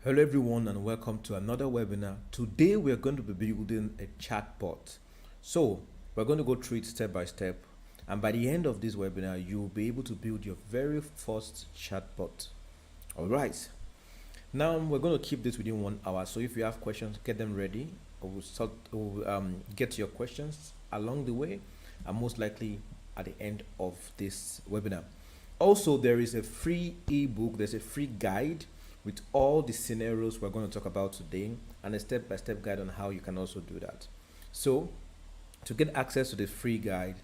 Hello everyone and welcome to another webinar. Today we are going to be building a chatbot. So we're going to go through it step by step, and by the end of this webinar you'll be able to build your very first chatbot. Alright, now we're going to keep this within 1 hour, so if you have questions, get them ready. We'll get to your questions along the way and most likely at the end of this webinar. Also, there is a free ebook, there's a free guide with all the scenarios we're going to talk about today and a step-by-step guide on how you can also do that. So to get access to the free guide,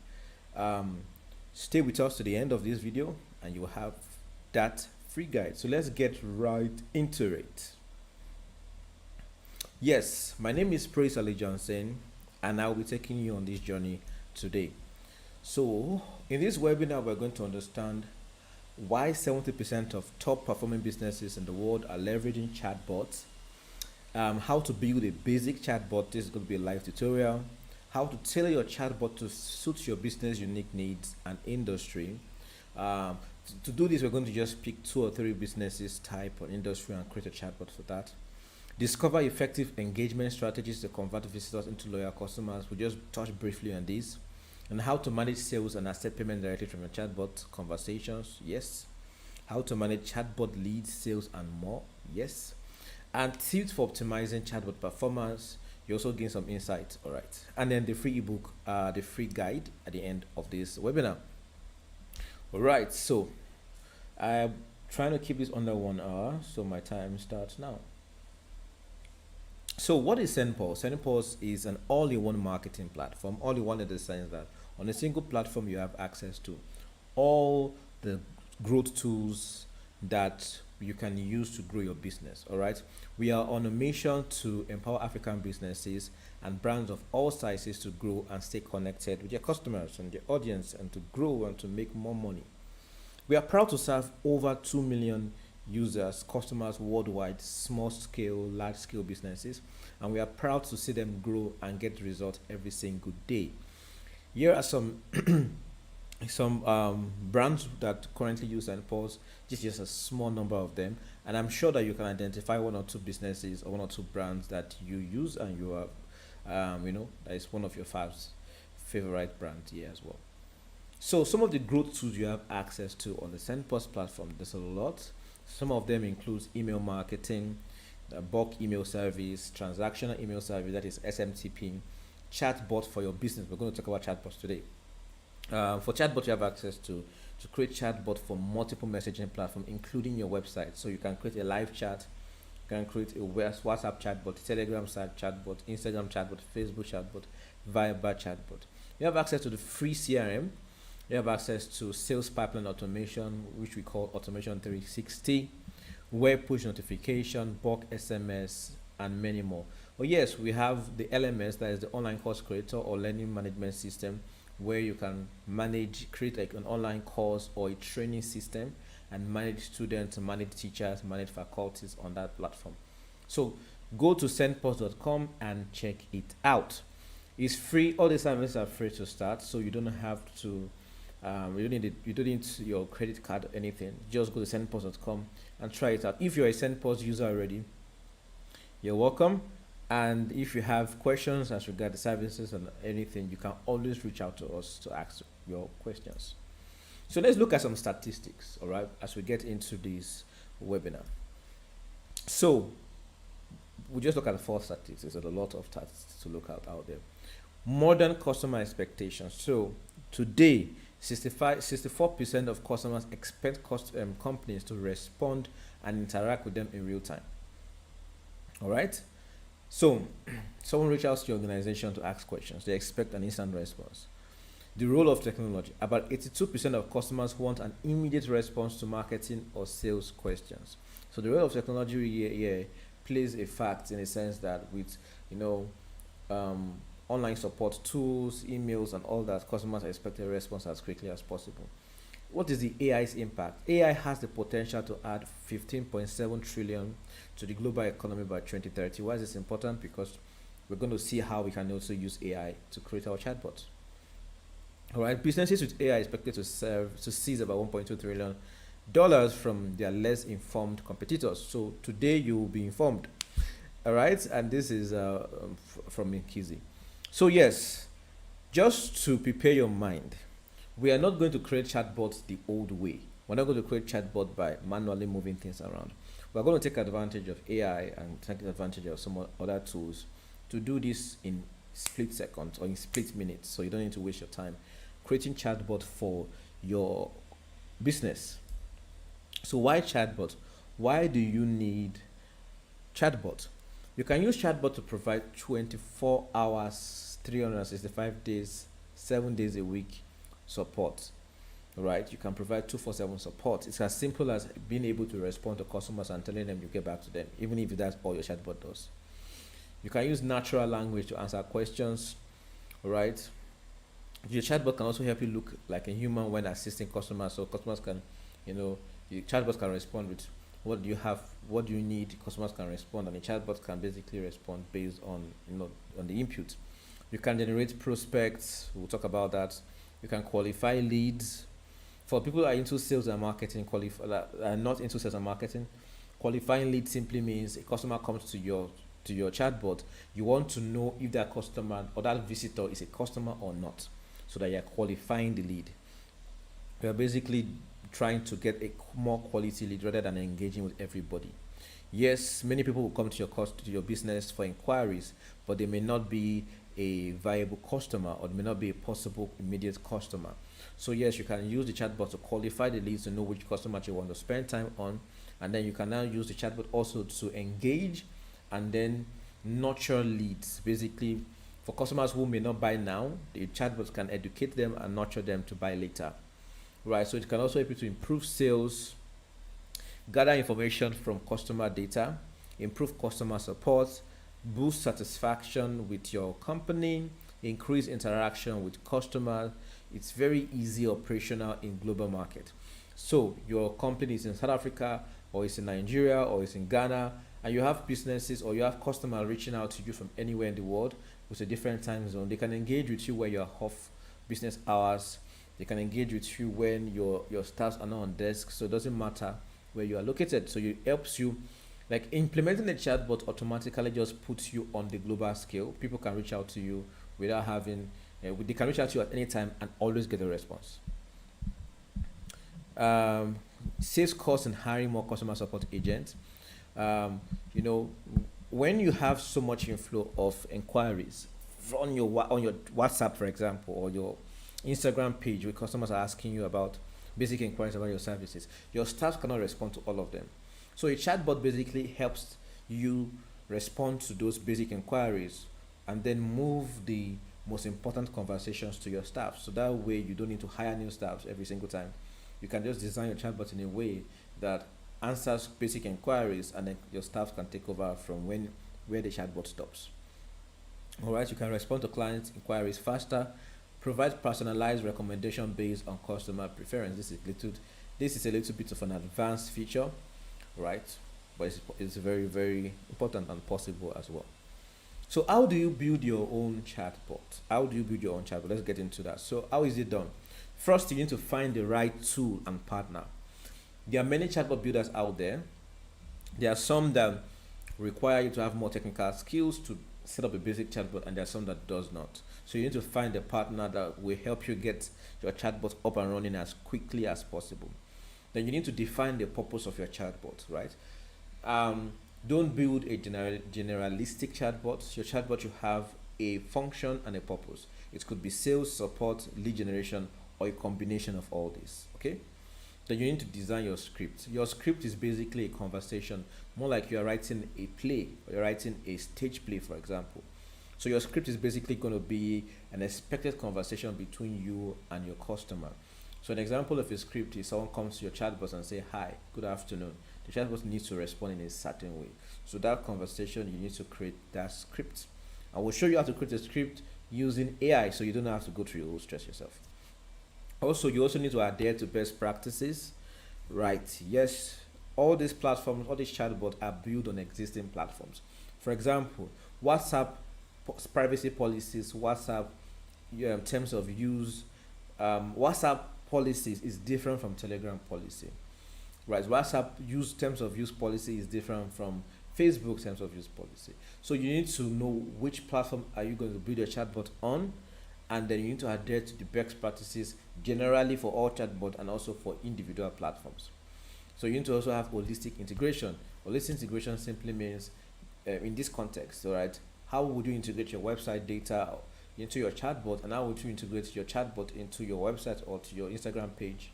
stay with us to the end of this video and you will have that free guide. So let's get right into it. Yes, my name is Praise Ali Johnson and I'll be taking you on this journey today. So in this webinar we're going to understand why 70% of top performing businesses in the world are leveraging chatbots, how to build a basic chatbot. This is going to be a live tutorial. How to tailor your chatbot to suit your business unique needs and industry. To do this, we're going to just pick 2 or 3 businesses, type or industry, and create a chatbot for that. Discover effective engagement strategies to convert visitors into loyal customers. We'll just touch briefly on this. And how to manage sales and accept payment directly from your chatbot conversations. Yes. How to manage chatbot leads, sales, and more. Yes. And tips for optimizing chatbot performance. You also gain some insights. All right. And then the free ebook, the free guide at the end of this webinar. All right. So I'm trying to keep this under 1 hour. So my time starts now. So what is SendPulse? SendPulse is an all-in-one marketing platform. All-in-one in the sense that on a single platform you have access to all the growth tools that you can use to grow your business. All right, we are on a mission to empower African businesses and brands of all sizes to grow and stay connected with their customers and their audience, and to grow and to make more money. We are proud to serve over 2 million users, customers worldwide, small scale, large scale businesses, and we are proud to see them grow and get results every single day. Here are some brands that currently use SendPulse. This is just a small number of them, and I'm sure that you can identify 1 or 2 businesses or 1 or 2 brands that you use and you have, that is one of your favorite brands here as well. So some of the growth tools you have access to on the SendPulse platform, there's a lot. Some of them include email marketing, bulk email service, transactional email service, that is SMTP, chatbot for your business. We're going to talk about chatbots today. For chatbot, you have access to create chatbot for multiple messaging platforms, including your website. So you can create a live chat, you can create a WhatsApp chatbot, Telegram chatbot, Instagram chatbot, Facebook chatbot, Viber chatbot. You have access to the free CRM. You have access to sales pipeline automation, which we call Automation 360, web push notification, bulk SMS, and many more. Oh yes, we have the LMS, that is the online course creator or learning management system, where you can create like an online course or a training system and manage students, manage teachers, manage faculties on that platform. So go to sendpulse.com and check it out. It's free. All the services are free to start, so you don't have to you don't need your credit card or anything. Just go to sendpulse.com and try it out. If you're a SendPulse user already, you're welcome. And if you have questions as regard the services and anything, you can always reach out to us to ask your questions. So let's look at some statistics, all right, as we get into this webinar. So we just look at the 4 statistics. There's a lot of stats to look at out there. Modern customer expectations. So today, 64% of customers expect companies to respond and interact with them in real time. All right. So someone reaches out to your organization to ask questions. They expect an instant response. The role of technology. About 82% of customers want an immediate response to marketing or sales questions. So the role of technology here plays a fact in a sense that with online support tools, emails, and all that, customers expect a response as quickly as possible. What is the AI's impact? AI has the potential to add 15.7 trillion to the global economy by 2030. Why is this important? Because we're going to see how we can also use AI to create our chatbots. All right, businesses with AI expected to seize about 1.2 trillion dollars from their less informed competitors. So today you will be informed. All right, and this is from Inkizi. So yes, just to prepare your mind, we are not going to create chatbots the old way. We're not going to create chatbot by manually moving things around. We're going to take advantage of AI and take advantage of some other tools to do this in split seconds or in split minutes, so you don't need to waste your time creating chatbot for your business. So why chatbot? Why do you need chatbot? You can use chatbot to provide 24 hours, 365 days, 7 days a week support. Right? You can provide 247 support. It's as simple as being able to respond to customers and telling them you get back to them, even if that's all your chatbot does. You can use natural language to answer questions, right? Your chatbot can also help you look like a human when assisting customers, so customers can, your chatbot can respond with what do you have, what do you need. Customers can respond, and the chatbot can basically respond based on on the input. You can generate prospects. We'll talk about that. You can qualify leads. For people who are into sales and marketing, are not into sales and marketing, qualifying leads simply means a customer comes to your chatbot. You want to know if that customer or that visitor is a customer or not, so that you're qualifying the lead. You're basically trying to get a more quality lead rather than engaging with everybody. Yes, many people will come to your business for inquiries, but they may not be a viable customer, or may not be a possible immediate customer. So yes, you can use the chatbot to qualify the leads to know which customer you want to spend time on, and then you can now use the chatbot also to engage and then nurture leads. Basically, for customers who may not buy now, the chatbot can educate them and nurture them to buy later. Right, so it can also help you to improve sales, gather information from customer data, improve customer support, boost satisfaction with your company, increase interaction with customers. It's very easy operational in global market. So your company is in South Africa, or it's in Nigeria, or it's in Ghana, and you have businesses or you have customers reaching out to you from anywhere in the world with a different time zone. They can engage with you where you're off business hours. They can engage with you when your staffs are not on desk. So it doesn't matter where you are located. So it helps you, like implementing a chatbot automatically just puts you on the global scale. People can reach out to you without having, they can reach out to you at any time and always get a response. Saves costs in hiring more customer support agents. Um, you know, when you have so much inflow of inquiries on your WhatsApp, for example, or your Instagram page, where customers are asking you about basic inquiries about your services, your staff cannot respond to all of them. So a chatbot basically helps you respond to those basic inquiries and then move the most important conversations to your staff. So that way you don't need to hire new staff every single time. You can just design your chatbot in a way that answers basic inquiries, and then your staff can take over from where the chatbot stops. All right, you can respond to clients' inquiries faster, provide personalized recommendation based on customer preference. This is a little bit of an advanced feature, right? But it's very, very important and possible as well. So how do you build your own chatbot? How do you build your own chatbot? Let's get into that. So how is it done? First, you need to find the right tool and partner. There are many chatbot builders out there. There are some that require you to have more technical skills to set up a basic chatbot, and there are some that does not. So you need to find a partner that will help you get your chatbot up and running as quickly as possible. Then you need to define the purpose of your chatbot, right? Don't build a generalistic chatbot. Your chatbot should have a function and a purpose. It could be sales, support, lead generation, or a combination of all this. Okay. Then you need to design your script. Your script is basically a conversation, more like you are writing a play, or you're writing a stage play, for example. So your script is basically going to be an expected conversation between you and your customer. So an example of a script is someone comes to your chatbot and say, "Hi, good afternoon." The chatbot needs to respond in a certain way. So that conversation, you need to create that script. I will show you how to create a script using AI, so you don't have to go through your whole stress yourself. Also, you also need to adhere to best practices, right? Yes, all these platforms, all these chatbots are built on existing platforms. For example, WhatsApp privacy policies, WhatsApp terms of use, WhatsApp policies is different from Telegram policy. right? WhatsApp use terms of use policy is different from Facebook terms of use policy. So you need to know which platform are you going to build your chatbot on, and then you need to adhere to the best practices generally for all chatbot and also for individual platforms. So you need to also have holistic integration. Holistic integration simply means, in this context, all right, how would you integrate your website data into your chatbot, and how would you integrate your chatbot into your website or to your Instagram page,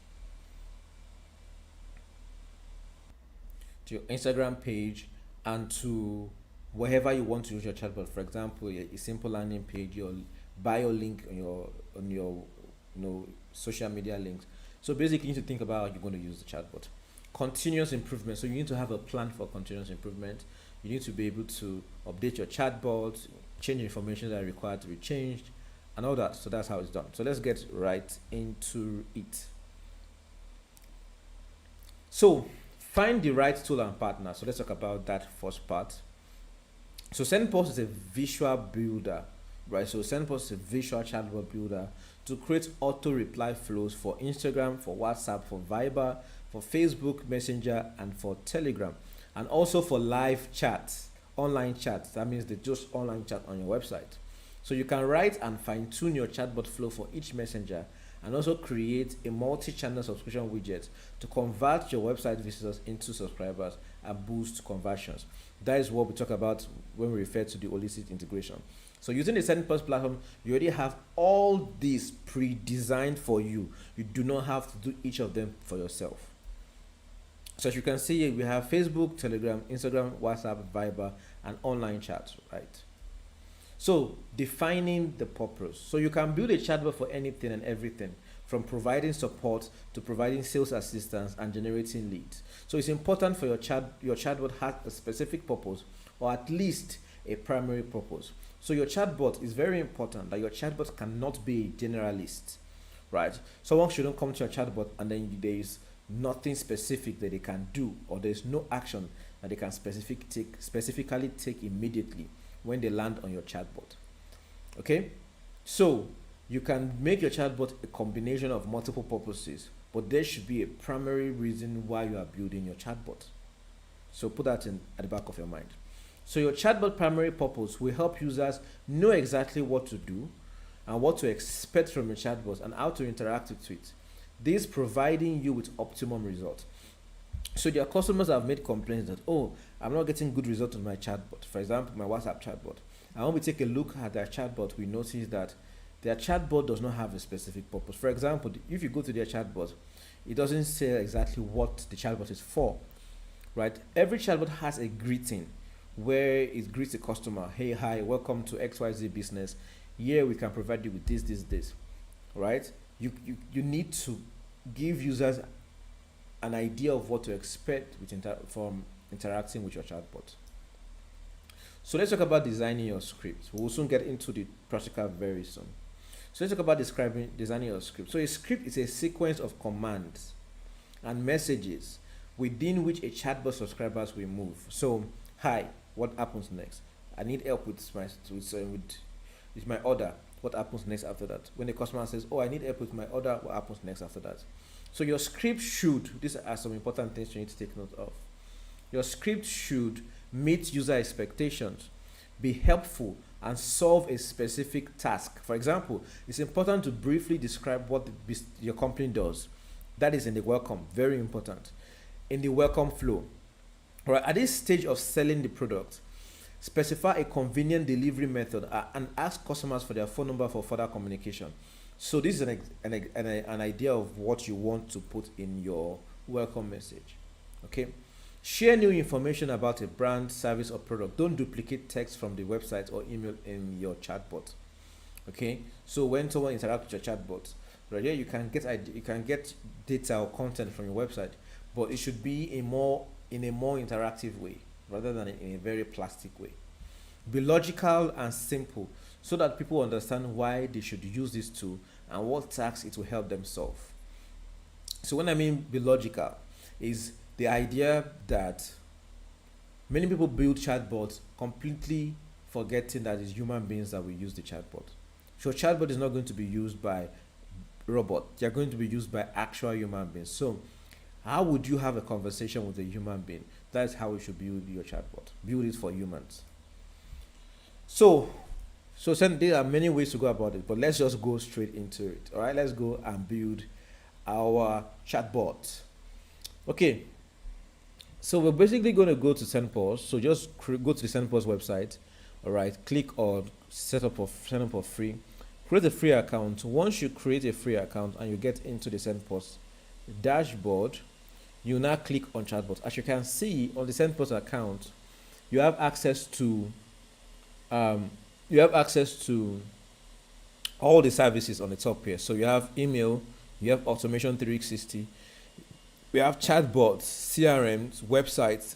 and to wherever you want to use your chatbot. For example, a simple landing page, your bio link on your social media links. So basically, you need to think about how you're going to use the chatbot. Continuous improvement. So you need to have a plan for continuous improvement. You need to be able to update your chatbot, change information that are required to be changed, and all that. So that's how it's done. So let's get right into it. So find the right tool and partner. So let's talk about that first part. So SendPulse is a visual builder, right? So SendPulse is a visual chatbot builder to create auto reply flows for Instagram, for WhatsApp, for Viber, for Facebook Messenger, and for Telegram, and also for live chats, online chats. That means they just online chat on your website. So you can write and fine tune your chatbot flow for each messenger, and also create a multi-channel subscription widget to convert your website visitors into subscribers and boost conversions. That is what we talk about when we refer to the holistic integration. So using the SendPulse platform, you already have all these pre-designed for you. You do not have to do each of them for yourself. So as you can see here, we have Facebook, Telegram, Instagram, WhatsApp, Viber, and online chat, right? So defining the purpose. So you can build a chatbot for anything and everything, from providing support to providing sales assistance and generating leads. So it's important for your chatbot has a specific purpose, or at least a primary purpose. So your chatbot is very important that your chatbot cannot be a generalist, right? Someone shouldn't come to your chatbot and then there is nothing specific that they can do, or there's no action that they can specifically take immediately when they land on your chatbot. Okay, so you can make your chatbot a combination of multiple purposes, but there should be a primary reason why you are building your chatbot. So put that in at the back of your mind. So your chatbot primary purpose will help users know exactly what to do and what to expect from your chatbot and how to interact with it. This providing you with optimum results. So their customers have made complaints that, oh, I'm not getting good results on my chatbot. For example, my WhatsApp chatbot. And when we take a look at their chatbot, we notice that their chatbot does not have a specific purpose. For example, if you go to their chatbot, it doesn't say exactly what the chatbot is for, right? Every chatbot has a greeting where it greets the customer. Hey, hi, welcome to XYZ business. Here we can provide you with this, right? You need to give users an idea of what to expect from interacting with your chatbot. So let's talk about designing your script. We'll soon get into the practical very soon. So let's talk about designing your script. So a script is a sequence of commands and messages within which a chatbot subscribers will move. So, hi, what happens next? I need help with my order. What happens next after that? When the customer says, oh, I need help with my order, what happens next after that? So your script these are some important things you need to take note of. Your script should meet user expectations, be helpful, and solve a specific task. For example, it's important to briefly describe what your company does. That is in the welcome, very important. In the welcome flow, right? At this stage of selling the product, specify a convenient delivery method and ask customers for their phone number for further communication. So this is an idea of what you want to put in your welcome message. Okay. Share new information about a brand, service, or product. Don't duplicate text from the website or email in your chatbot. Okay. So when someone interacts with your chatbot, right here you can get data or content from your website, but it should be in a more interactive way rather than in a very plastic way. Be logical and simple so that people understand why they should use this tool and what tasks it will help them solve. So when I mean be logical, is the idea that many people build chatbots completely forgetting that it's human beings that will use the chatbot. So chatbot is not going to be used by robot. They are going to be used by actual human beings. So How would you have a conversation with a human being? That's how you should build your chatbot. Build it for humans. So, there are many ways to go about it, but let's just go straight into it. All right, let's go and build our chatbot. Okay, so we're basically going to go to SendPulse. So just go to the SendPulse website. All right, click on sign up for free. Create a free account. Once you create a free account and you get into the SendPulse dashboard, you now click on chatbot. As you can see on the SendPulse account, you have access to all the services on the top here. So you have email, you have automation 360, we have chatbots, CRMs, websites,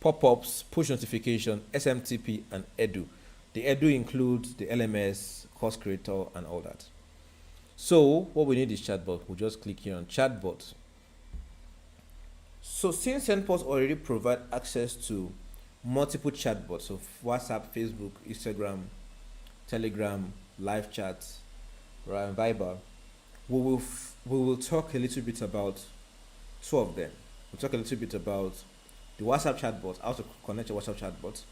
pop-ups, push notification, SMTP, and Edu. The Edu includes the LMS, course creator, and all that. So what we need is chatbot. We'll just click here on chatbot. So since SendPulse already provide access to multiple chatbots, so WhatsApp, Facebook, Instagram, Telegram, live chat, right, and Viber, we will talk a little bit about two of them. We'll talk a little bit about the WhatsApp chatbot, how to connect your WhatsApp chatbot,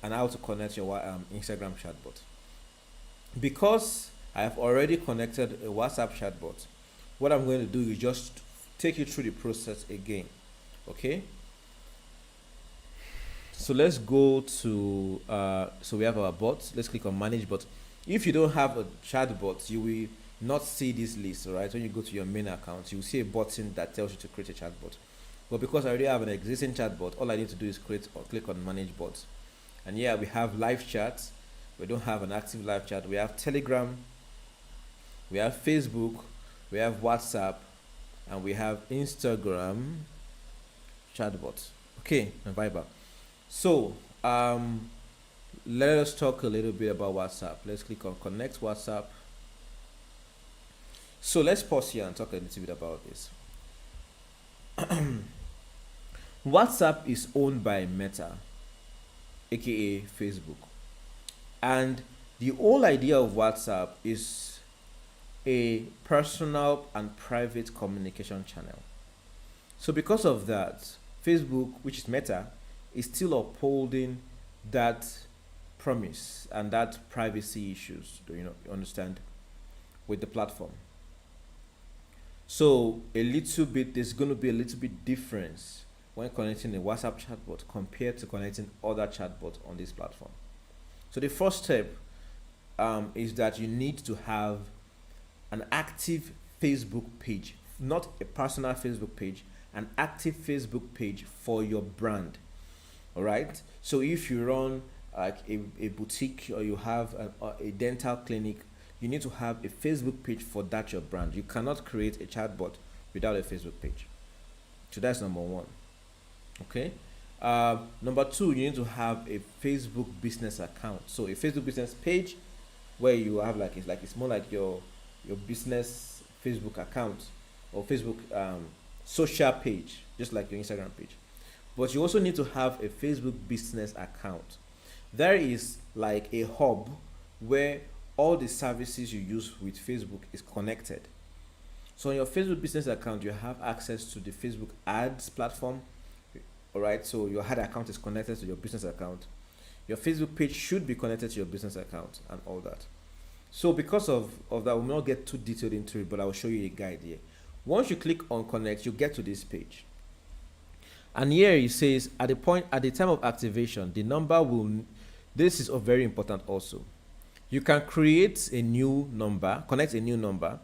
and how to connect your Instagram chatbot. Because I have already connected a WhatsApp chatbot, what I'm going to do is just take you through the process again. Okay, so let's go to so we have our bot. Let's click on manage bot. If you don't have a chatbot, you will not see this list. All right, when you go to your main account, you will see a button that tells you to create a chatbot. But because I already have an existing chatbot, all I need to do is create or click on manage bot. And yeah, we have live chat. We don't have an active live chat. We have Telegram, we have Facebook, we have WhatsApp, and we have Instagram chatbot. Okay, and Viber. So let us talk a little bit about WhatsApp. Let's click on connect WhatsApp. So let's pause here and talk a little bit about this. WhatsApp is owned by Meta, aka Facebook, and the whole idea of WhatsApp is a personal and private communication channel. So because of that, Facebook, which is Meta, is still upholding that promise and that privacy issues, you understand, with the platform. So there's going to be a little bit difference when connecting a WhatsApp chatbot compared to connecting other chatbots on this platform. So the first step is that you need to have an active Facebook page, not a personal Facebook page, an active Facebook page for your brand. All right. So if you run like a boutique or you have a dental clinic, you need to have a Facebook page for that your brand. You cannot create a chatbot without a Facebook page. So that's number one. Okay. Number two, you need to have a Facebook business account. So a Facebook business page where you have it's more like your business Facebook account or Facebook social page, just like your Instagram page. But you also need to have a Facebook business account. There is like a hub where all the services you use with Facebook is connected. So on your Facebook business account, you have access to the Facebook ads platform. All right, so your ad account is connected to your business account. Your Facebook page should be connected to your business account and all that. So because of that, we'll not get too detailed into it, but I will show you a guide here. Once you click on connect, you get to this page. And here it says at the time of activation, the number this is very important also. You can create a new number, connect a new number,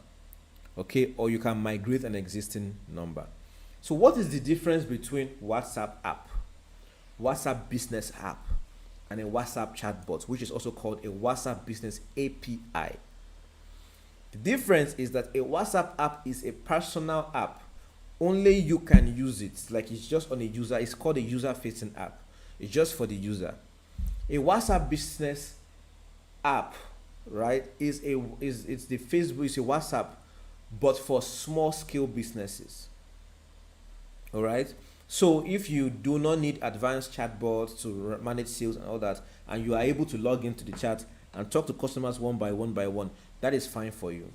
okay, or you can migrate an existing number. So what is the difference between WhatsApp app, WhatsApp business app, and a WhatsApp chatbot, which is also called a WhatsApp business API? The difference is that a WhatsApp app is a personal app. Only you can use it. Like it's just on a user. It's called a user-facing app. It's just for the user. A WhatsApp business app, right, it's the Facebook, it's a WhatsApp, but for small-scale businesses. All right. So if you do not need advanced chatbots to manage sales and all that, and you are able to log into the chat and talk to customers one by one, that is fine for you.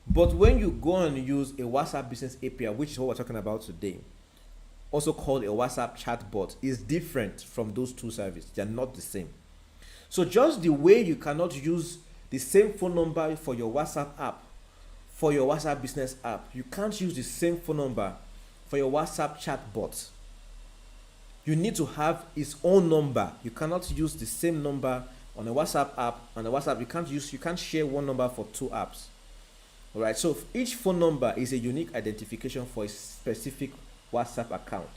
But when you go and use a WhatsApp business API, which is what we're talking about today, also called a WhatsApp chatbot, is different from those two services. They are not the same. So just the way you cannot use the same phone number for your WhatsApp app, for your WhatsApp business app, you can't use the same phone number for your WhatsApp chatbot. You need to have its own number. You cannot use the same number on a WhatsApp app. On a WhatsApp, you can't share one number for two apps. All right. So each phone number is a unique identification for a specific WhatsApp account.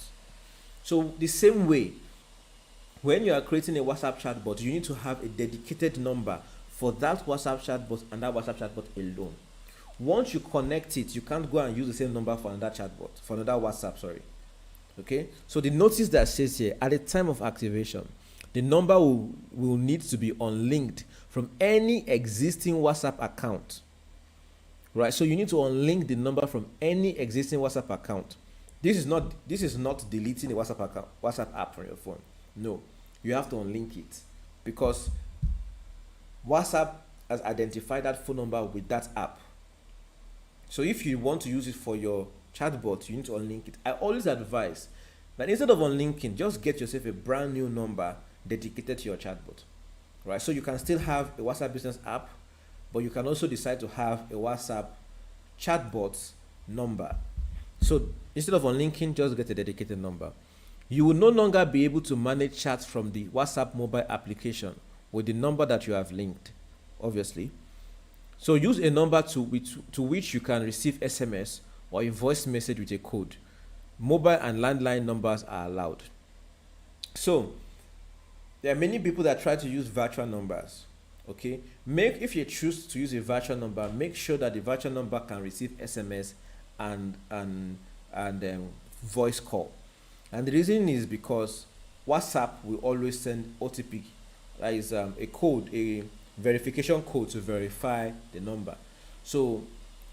So the same way, when you are creating a WhatsApp chatbot, you need to have a dedicated number for that WhatsApp chatbot and that WhatsApp chatbot alone. Once you connect it, you can't go and use the same number for another chatbot, for another WhatsApp, sorry. Okay, so the notice that says here, at the time of activation, the number will need to be unlinked from any existing WhatsApp account. Right, so you need to unlink the number from any existing WhatsApp account. This is not deleting the WhatsApp app from your phone. No, you have to unlink it because WhatsApp has identified that phone number with that app. So if you want to use it for your chatbot, you need to unlink it. I always advise that instead of unlinking, just get yourself a brand new number dedicated to your chatbot. Right? So you can still have a WhatsApp business app, but you can also decide to have a WhatsApp chatbot number. So instead of unlinking, just get a dedicated number. You will no longer be able to manage chats from the WhatsApp mobile application with the number that you have linked, obviously. So use a number to which you can receive SMS or a voice message with a code. Mobile and landline numbers are allowed. So there are many people that try to use virtual numbers. Okay, if you choose to use a virtual number, make sure that the virtual number can receive SMS and voice call. And the reason is because WhatsApp will always send OTP, that is a code, a verification code to verify the number. So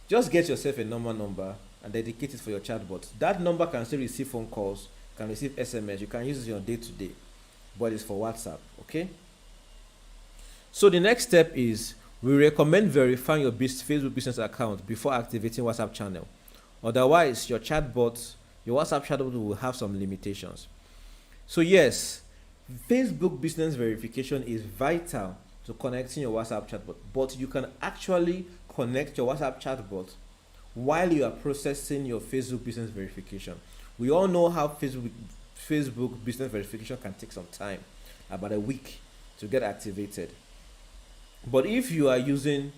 just get yourself a normal number and dedicate it for your chatbot. That number can still receive phone calls, can receive SMS. You can use it on your day-to-day, but it's for WhatsApp. Okay. So the next step is we recommend verifying your Facebook business account before activating WhatsApp channel. Otherwise, your WhatsApp chatbot will have some limitations. So yes, Facebook business verification is vital to connecting your WhatsApp chatbot, but you can actually connect your WhatsApp chatbot while you are processing your Facebook business verification. We all know how Facebook business verification can take some time, about a week to get activated. But if you are using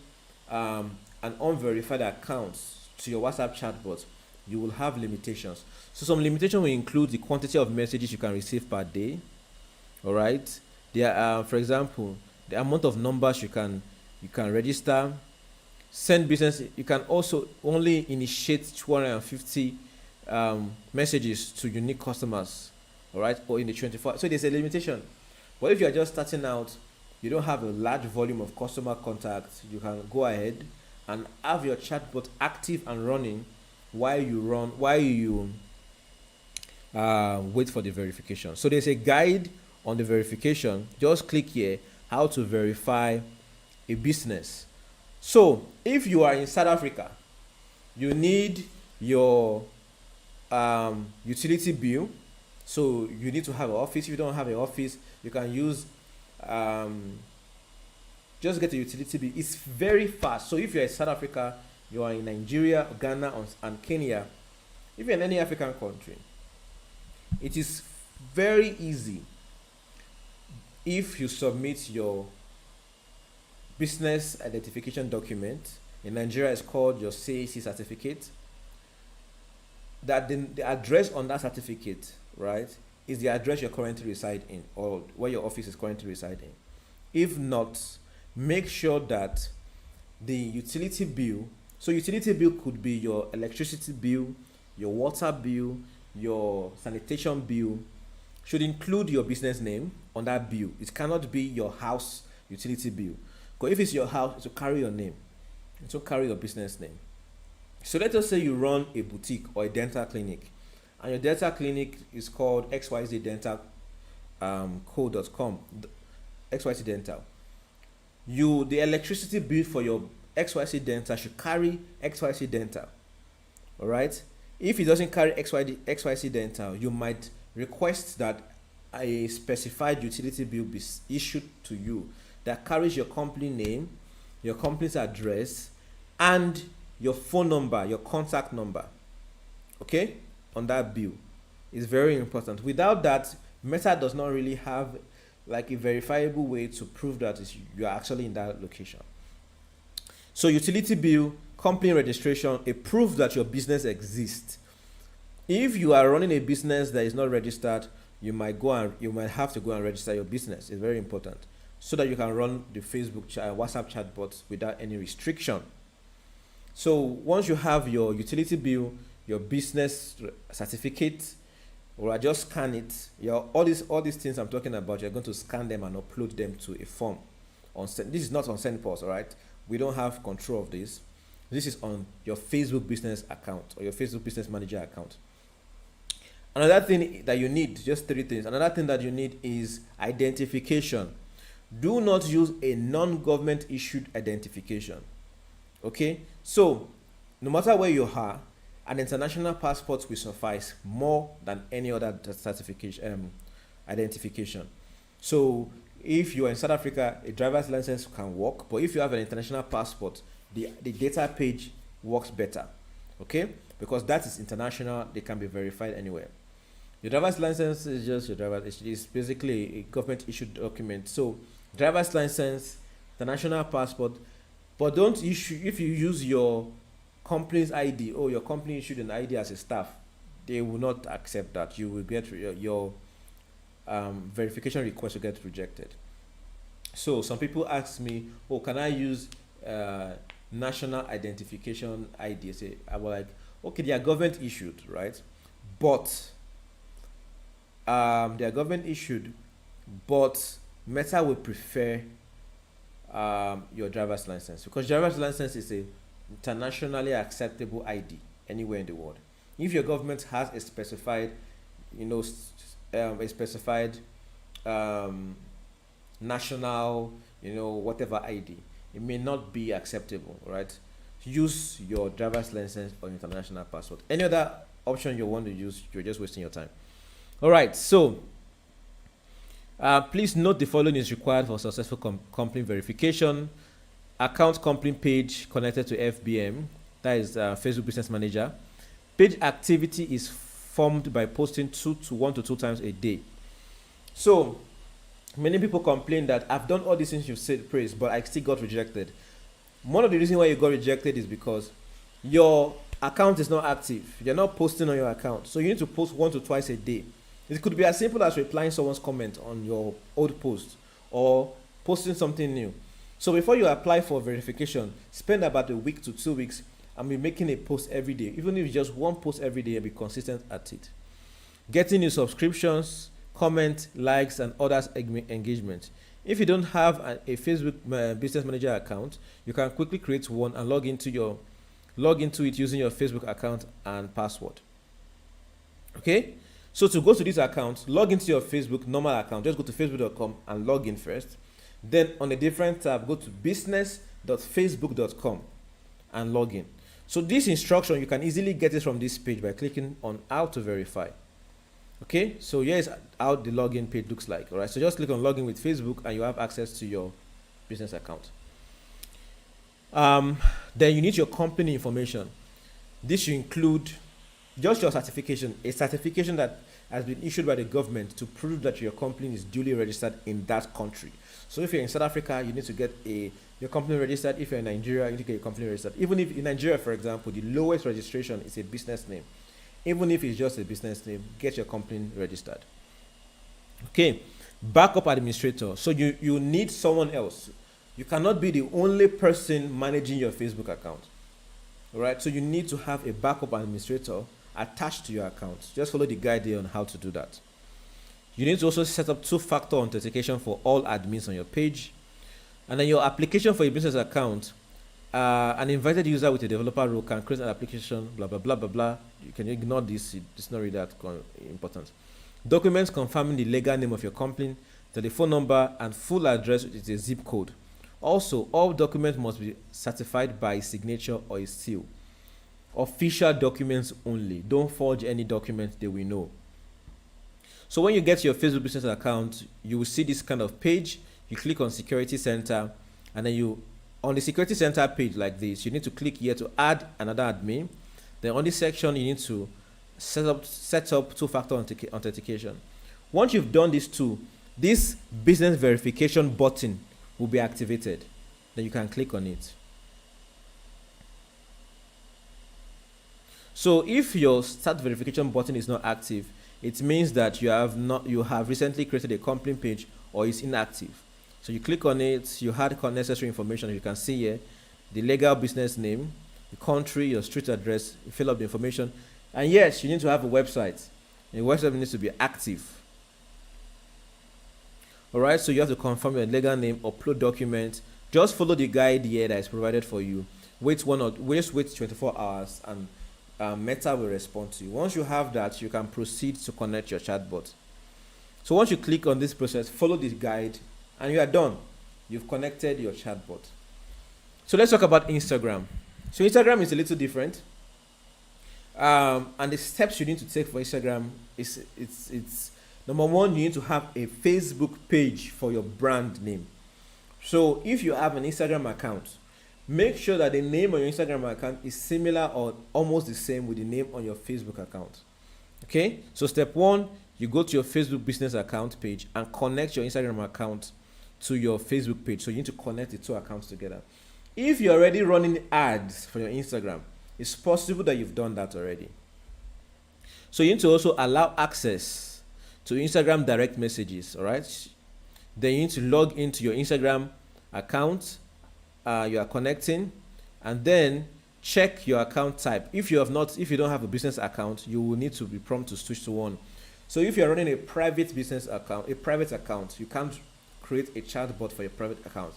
an unverified account to your WhatsApp chatbot, you will have limitations. So some limitation will include the quantity of messages you can receive per day. All right. There are, for example, the amount of numbers you can register. Send business. You can also only initiate 250 messages to unique customers. All right, or in the 24. So there's a limitation. But if you are just starting out, you don't have a large volume of customer contacts, you can go ahead and have your chatbot active and running while you wait for the verification. So there's a guide on the verification. Just click here, how to verify a business. So if you are in South Africa, you need your utility bill. So you need to have an office. If you don't have an office, you can use just get a utility bill. It's very fast. So if you're in South Africa, you are in Nigeria, Ghana, and Kenya, if you're in any African country, it is very easy if you submit your business identification document. In Nigeria, it's called your CAC certificate. That the address on that certificate, right, is the address you currently reside in, or where your office is currently residing. If not, make sure that the utility bill, so utility bill could be your electricity bill, your water bill, your sanitation bill, should include your business name on that bill. It cannot be your house utility bill. Because if it's your house, it will carry your name. It will carry your business name. So let us say you run a boutique or a dental clinic, and your dental clinic is called xyzdental.co.com, XYZ Dental. The electricity bill for your XYZ Dental should carry XYZ Dental. All right. If it doesn't carry XYZ dental, you might request that a specified utility bill be issued to you that carries your company name, your company's address, and your phone number, your contact number, okay, on that bill. Is very important. Without that, Meta does not really have like a verifiable way to prove that you are actually in that location. So utility bill, company registration, a proof that your business exists. If you are running a business that is not registered, you might have to go and register your business. It's very important so that you can run the Facebook WhatsApp chatbots without any restriction. So once you have your utility bill, your business certificate, or just scan it, all these things I'm talking about, you're going to scan them and upload them to a form. This is not on SendPulse, all right? We don't have control of this. This is on your Facebook business account or your Facebook business manager account. Another thing that you need, just 3 things. Another thing that you need is identification. Do not use a non-government issued identification. Okay? So, no matter where you are, an international passport will suffice more than any other certification, identification. So, if you are in South Africa, a driver's license can work, but if you have an international passport, the data page works better. Okay? Because that is international, they can be verified anywhere. Your driver's license is just your driver's. It's basically a government issued document. So, driver's license, the national passport, but don't issue if you use your company's ID or your company issued an ID as a staff, they will not accept that. You will get your verification request will get rejected. So some people ask me, "Oh, can I use national identification ID?" I was like, "Okay, they are government issued, right? But they are government issued, but Meta will prefer your driver's license because driver's license is a internationally acceptable ID anywhere in the world. If your government has a specified, national, whatever ID, it may not be acceptable, right? Use your driver's license or international passport. Any other option you want to use, you're just wasting your time. All right, so please note the following is required for successful company verification. Account company page connected to FBM, that is Facebook Business Manager. Page activity is formed by posting 1 to 2 times a day. So many people complain that I've done all these things you've said praise, but I still got rejected. One of the reasons why you got rejected is because your account is not active. You're not posting on your account. So you need to post 1 to 2 times a day. It could be as simple as replying someone's comment on your old post or posting something new. So before you apply for verification, spend about a week to 2 weeks and be making a post every day. Even if it's just one post every day, and be consistent at it. Getting new subscriptions, comment, likes, and others engagement. If you don't have a Facebook Business Manager account, you can quickly create one and log into it using your Facebook account and password. Okay? So to go to this account, log into your Facebook normal account. Just go to facebook.com and log in first. Then on a different tab, go to business.facebook.com and log in. So this instruction, you can easily get it from this page by clicking on how to verify. Okay, so here's how the login page looks like. All right, so just click on login with Facebook and you have access to your business account. Then you need your company information. This should include just your certification, a certification that has been issued by the government to prove that your company is duly registered in that country. So if you're in South Africa, you need to get your company registered. If you're in Nigeria, you need to get your company registered. Even if in Nigeria, for example, the lowest registration is a business name. Even if it's just a business name, get your company registered. Okay, backup administrator. So you need someone else. You cannot be the only person managing your Facebook account. All right, so you need to have a backup administrator attached to your account. Just follow the guide here on how to do that. You need to also set up 2-factor authentication for all admins on your page. And then your application for a business account, an invited user with a developer role can create an application, blah, blah, blah, blah, blah. You can ignore this. It's not really that important. Documents confirming the legal name of your company, telephone number, and full address with a zip code. Also, all documents must be certified by a signature or a seal. Official documents only. Don't forge any document, they will know. So when you get to your Facebook business account, you will see this kind of page. You click on Security Center, and then you, on the Security Center page like this, you need to click here to add another admin. Then on this section, you need to set up two-factor authentication. Once you've done this too, this business verification button will be activated. Then you can click on it. So if your start verification button is not active, it means that you have recently created a company page or is inactive. So you click on it, you had necessary information. You can see here the legal business name, the country, your street address. You fill up the information, and yes, you need to have a website. And the website needs to be active. All right, so you have to confirm your legal name, upload document. Just follow the guide here that is provided for you. Wait 24 hours, and Meta will respond to you. Once you have that, you can proceed to connect your chatbot. So once you click on this process, follow this guide, and you are done. You've connected your chatbot. So let's talk about Instagram. So Instagram is a little different, and the steps you need to take for Instagram is it's number one, you need to have a Facebook page for your brand name. So if you have an Instagram account, make sure that the name on your Instagram account is similar or almost the same with the name on your Facebook account. Okay, so step one, you go to your Facebook business account page and connect your Instagram account to your Facebook page. So you need to connect the two accounts together. If you're already running ads for your Instagram, it's possible that you've done that already. So you need to also allow access to Instagram direct messages. All right, then you need to log into your Instagram account. You are connecting, and then check your account type. If you don't have a business account, you will need to be prompt to switch to one. So if you're running a private business account, you can't create a chatbot for your private account.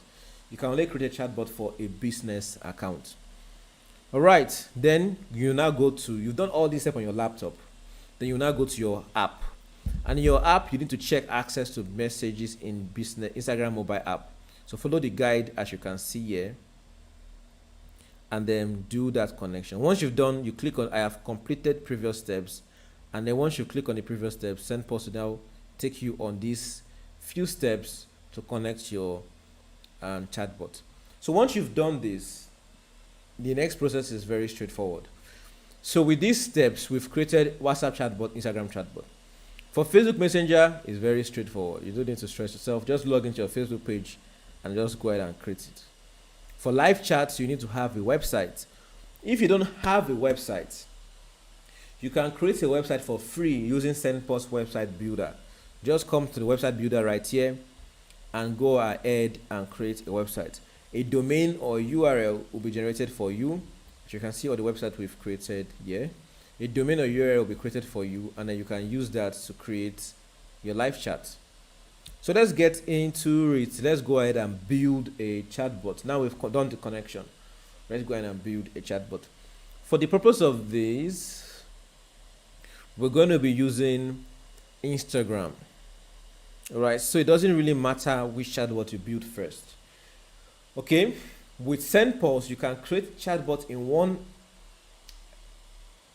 You can only create a chatbot for a business account. All right, then you've done all this step on your laptop. Then you now go to your app, and in your app, you need to check access to messages in business Instagram mobile app. So follow the guide as you can see here, and then do that connection. Once you've done, you click on I have completed previous steps, and then once you click on the previous steps, SendPulse will now take you on these few steps to connect your chatbot. So once you've done this, the next process is very straightforward. So with these steps, we've created WhatsApp chatbot, Instagram chatbot. For Facebook Messenger, it's very straightforward. You don't need to stress yourself. Just log into your Facebook page and just go ahead and create it. For live chats, you need to have a website. If you don't have a website, you can create a website for free using SendPulse website builder. Just come to the website builder right here and go ahead and create a website. A domain or URL will be generated for you. As you can see all the website we've created here. A domain or URL will be created for you, and then you can use that to create your live chat. So let's get into it. Let's go ahead and build a chatbot. Now we've done the connection. Let's go ahead and build a chatbot. For the purpose of this, we're going to be using Instagram. All right, so it doesn't really matter which chatbot you build first. Okay, with SendPulse, you can create chatbot in one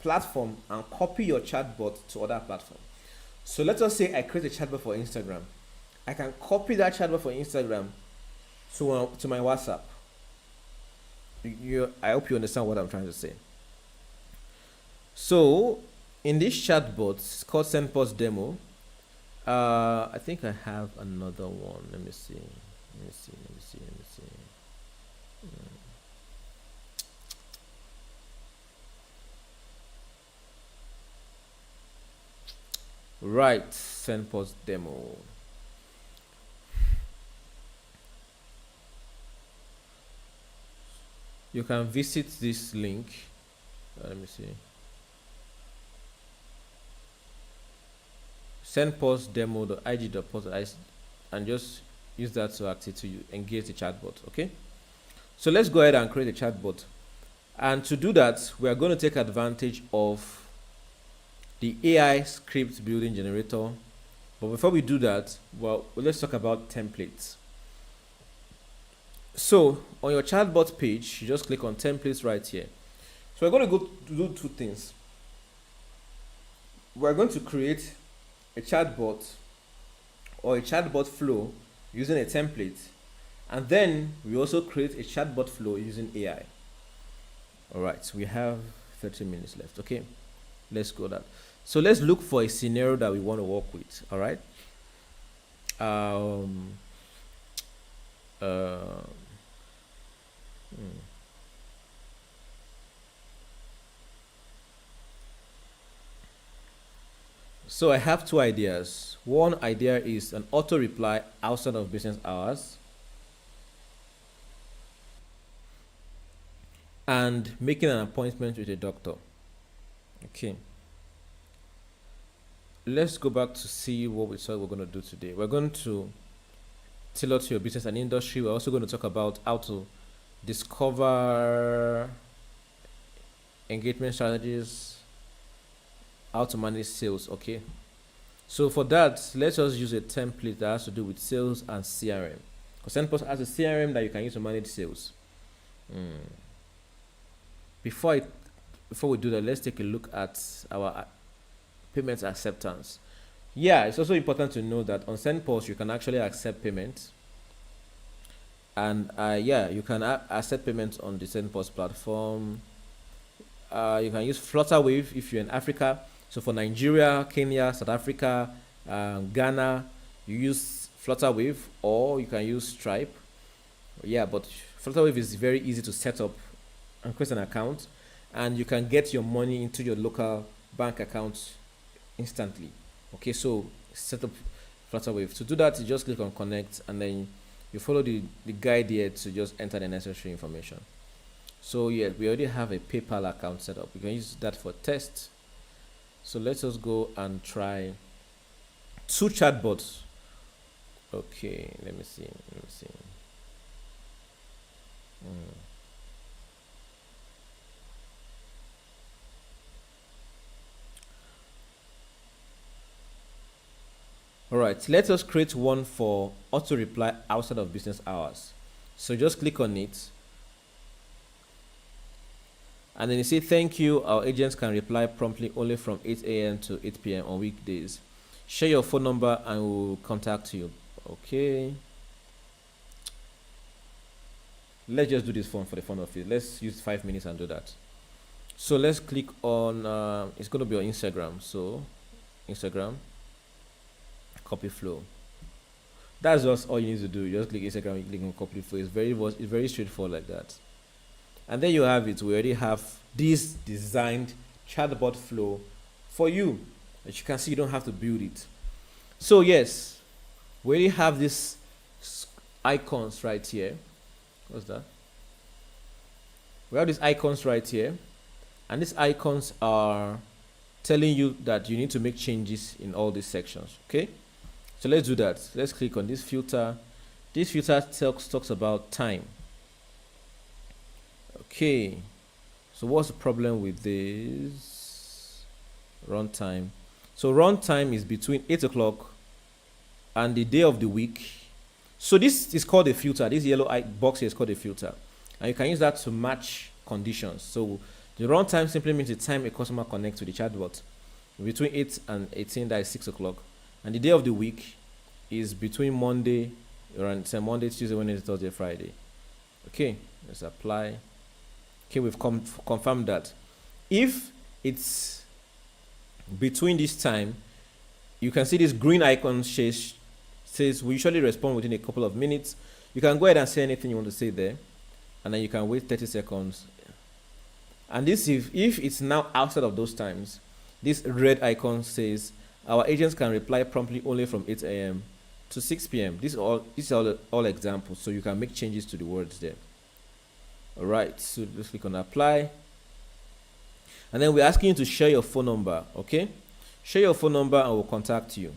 platform and copy your chatbot to other platforms. So let us say I create a chatbot for Instagram. I can copy that chatbot for Instagram to my WhatsApp. I hope you understand what I'm trying to say. So in this chatbot, it's called SendPulse demo. I think I have another one. Let me see. Right, SendPulse demo. You can visit this link. Let me see. SendPulse demo.ig.post and just use that to engage the chatbot. Okay. So let's go ahead and create a chatbot. And to do that, we are going to take advantage of the AI script building generator. But before we do that, well, let's talk about templates. So on your chatbot page, you just click on templates right here. So we're going to go to do two things. We're going to create a chatbot or a chatbot flow using a template, and then we also create a chatbot flow using AI. All right, so we have 30 minutes left. Okay, let's go that. So let's look for a scenario that we want to work with. All right. Um. Uh. hmm. So I have two ideas. One idea is an auto reply outside of business hours and making an appointment with a doctor. Okay. Let's go back to see what we said we're going to do today. We're going to tailor to your business and industry. We're also going to talk about how to discover engagement strategies, how to manage sales. Okay. So for that, let's just use a template that has to do with sales and CRM. Because SendPulse has a CRM that you can use to manage sales. Before we do that, let's take a look at our payment acceptance. Yeah, it's also important to know that on SendPulse you can actually accept payments, and yeah, you can accept payments on the SendPulse platform. You can use Flutterwave if you're in Africa. So for Nigeria, Kenya, South Africa, Ghana, you use Flutterwave, or you can use Stripe. Yeah, but Flutterwave is very easy to set up and create an account, and you can get your money into your local bank account instantly. Okay, so set up Flutterwave. To do that, you just click on connect, and then you follow the guide here to just enter the necessary information. So yeah, we already have a PayPal account set up. We can use that for test. So let's just go and try two chatbots. Okay, let me see. All right, let us create one for auto reply outside of business hours. So just click on it, and then you say thank you, our agents can reply promptly only from 8 a.m. to 8 p.m. on weekdays. Share your phone number and we'll contact you. Okay, let's just do this form for the fun of it. Let's use 5 minutes and do that. So let's click on it's going to be on Instagram. So Instagram, copy flow. That's just all you need to do. You just click Instagram, you click on copy flow. It's very straightforward like that. And then you have it. We already have this designed chatbot flow for you. As you can see, you don't have to build it. So yes, we already have these icons right here. What's that? We have these icons right here, and these icons are telling you that you need to make changes in all these sections. Okay, so let's do that. Let's click on this filter. This filter talks about time. Okay, so what's the problem with this runtime? So runtime is between 8 o'clock and the day of the week. So this is called a filter. This yellow box here is called a filter, and you can use that to match conditions. So the runtime simply means the time a customer connects to the chatbot. Between 8 and 18, that is 6 o'clock, and the day of the week is between Monday, around say Monday, Tuesday, Wednesday, Thursday, Friday. Okay, let's apply. Okay, we've confirmed that. If it's between this time, you can see this green icon says we usually respond within a couple of minutes. You can go ahead and say anything you want to say there, and then you can wait 30 seconds. And this, if it's now outside of those times, this red icon says our agents can reply promptly only from 8 a.m. to 6 p.m. These are all examples, so you can make changes to the words there. All right, so just click on apply, and then we're asking you to share your phone number. Okay, share your phone number and we'll contact you.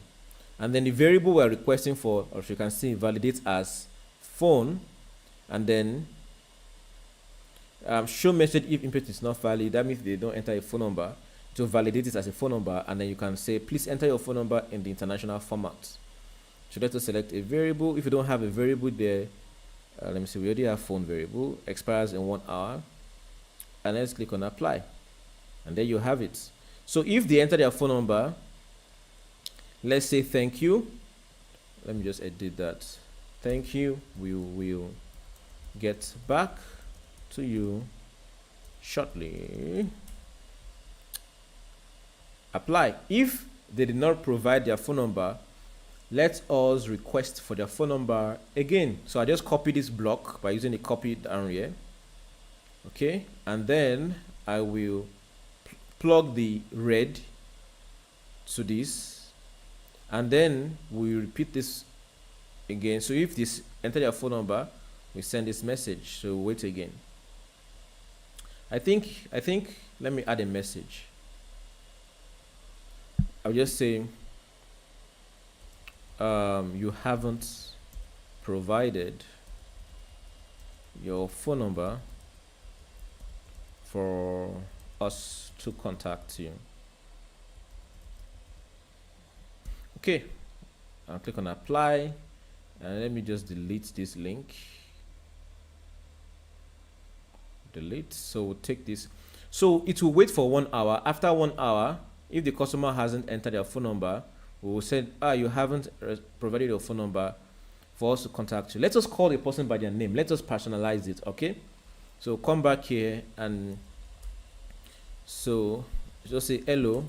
And then the variable we're requesting for, or you can see, validates as phone, and then show message if input is not valid. That means they don't enter a phone number. To validate it as a phone number, and then you can say please enter your phone number in the international format. So let us select a variable. If you don't have a variable there, let me see, we already have phone variable, expires in 1 hour. and let's click on apply, and there you have it. So if they enter their phone number, let's say thank you. Let me just edit that. Thank you. We will get back to you shortly. Apply. If they did not provide their phone number, let us request for their phone number again. So I just copy this block by using the copy down here. Okay, and then I will plug the red to this, and then we repeat this again. So if this enter their phone number, we send this message. So wait again. I think let me add a message. I'll just say you haven't provided your phone number for us to contact you. Okay, I'll click on apply, and let me just delete this link. Delete. So we'll take this. So it will wait for 1 hour. After 1 hour, if the customer hasn't entered their phone number, we will say, you haven't provided your phone number for us to contact you. Let us call the person by their name. Let us personalize it. Okay, so come back here, and so just say hello.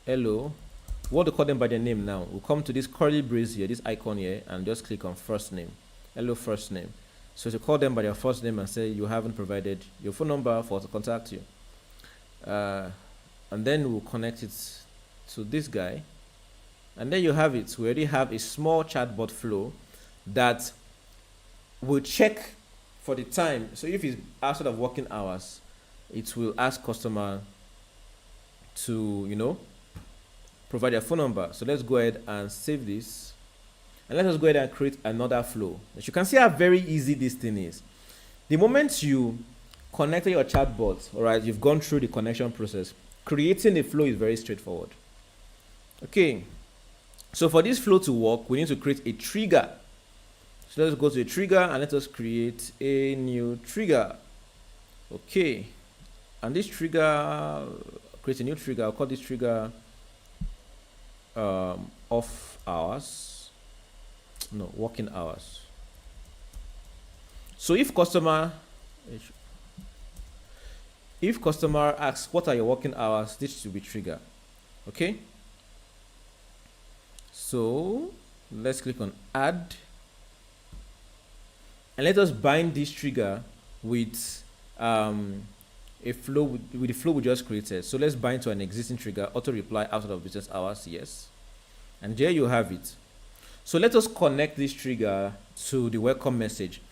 We want to call them by their name now. We'll come to this curly brace here, this icon here, and just click on first name. Hello, first name. So to call them by their first name and say you haven't provided your phone number for us to contact you. And then we'll connect it to this guy. And there you have it. We already have a small chatbot flow that will check for the time. So if it's outside of working hours, it will ask customer to, provide their phone number. So let's go ahead and save this. And let us go ahead and create another flow. As you can see how very easy this thing is. The moment you connected your chatbot, all right, you've gone through the connection process. Creating a flow is very straightforward. Okay. So for this flow to work, we need to create a trigger. So let's go to a trigger and let us create a new trigger. Okay. And this trigger, create a new trigger. I'll call this trigger off hours. No, working hours. So if customer asks what are your working hours, this should be trigger. Okay. So let's click on add, and let us bind this trigger with a flow with the flow we just created. So let's bind to an existing trigger, auto reply outside of business hours, yes. And there you have it. So let us connect this trigger to the welcome message.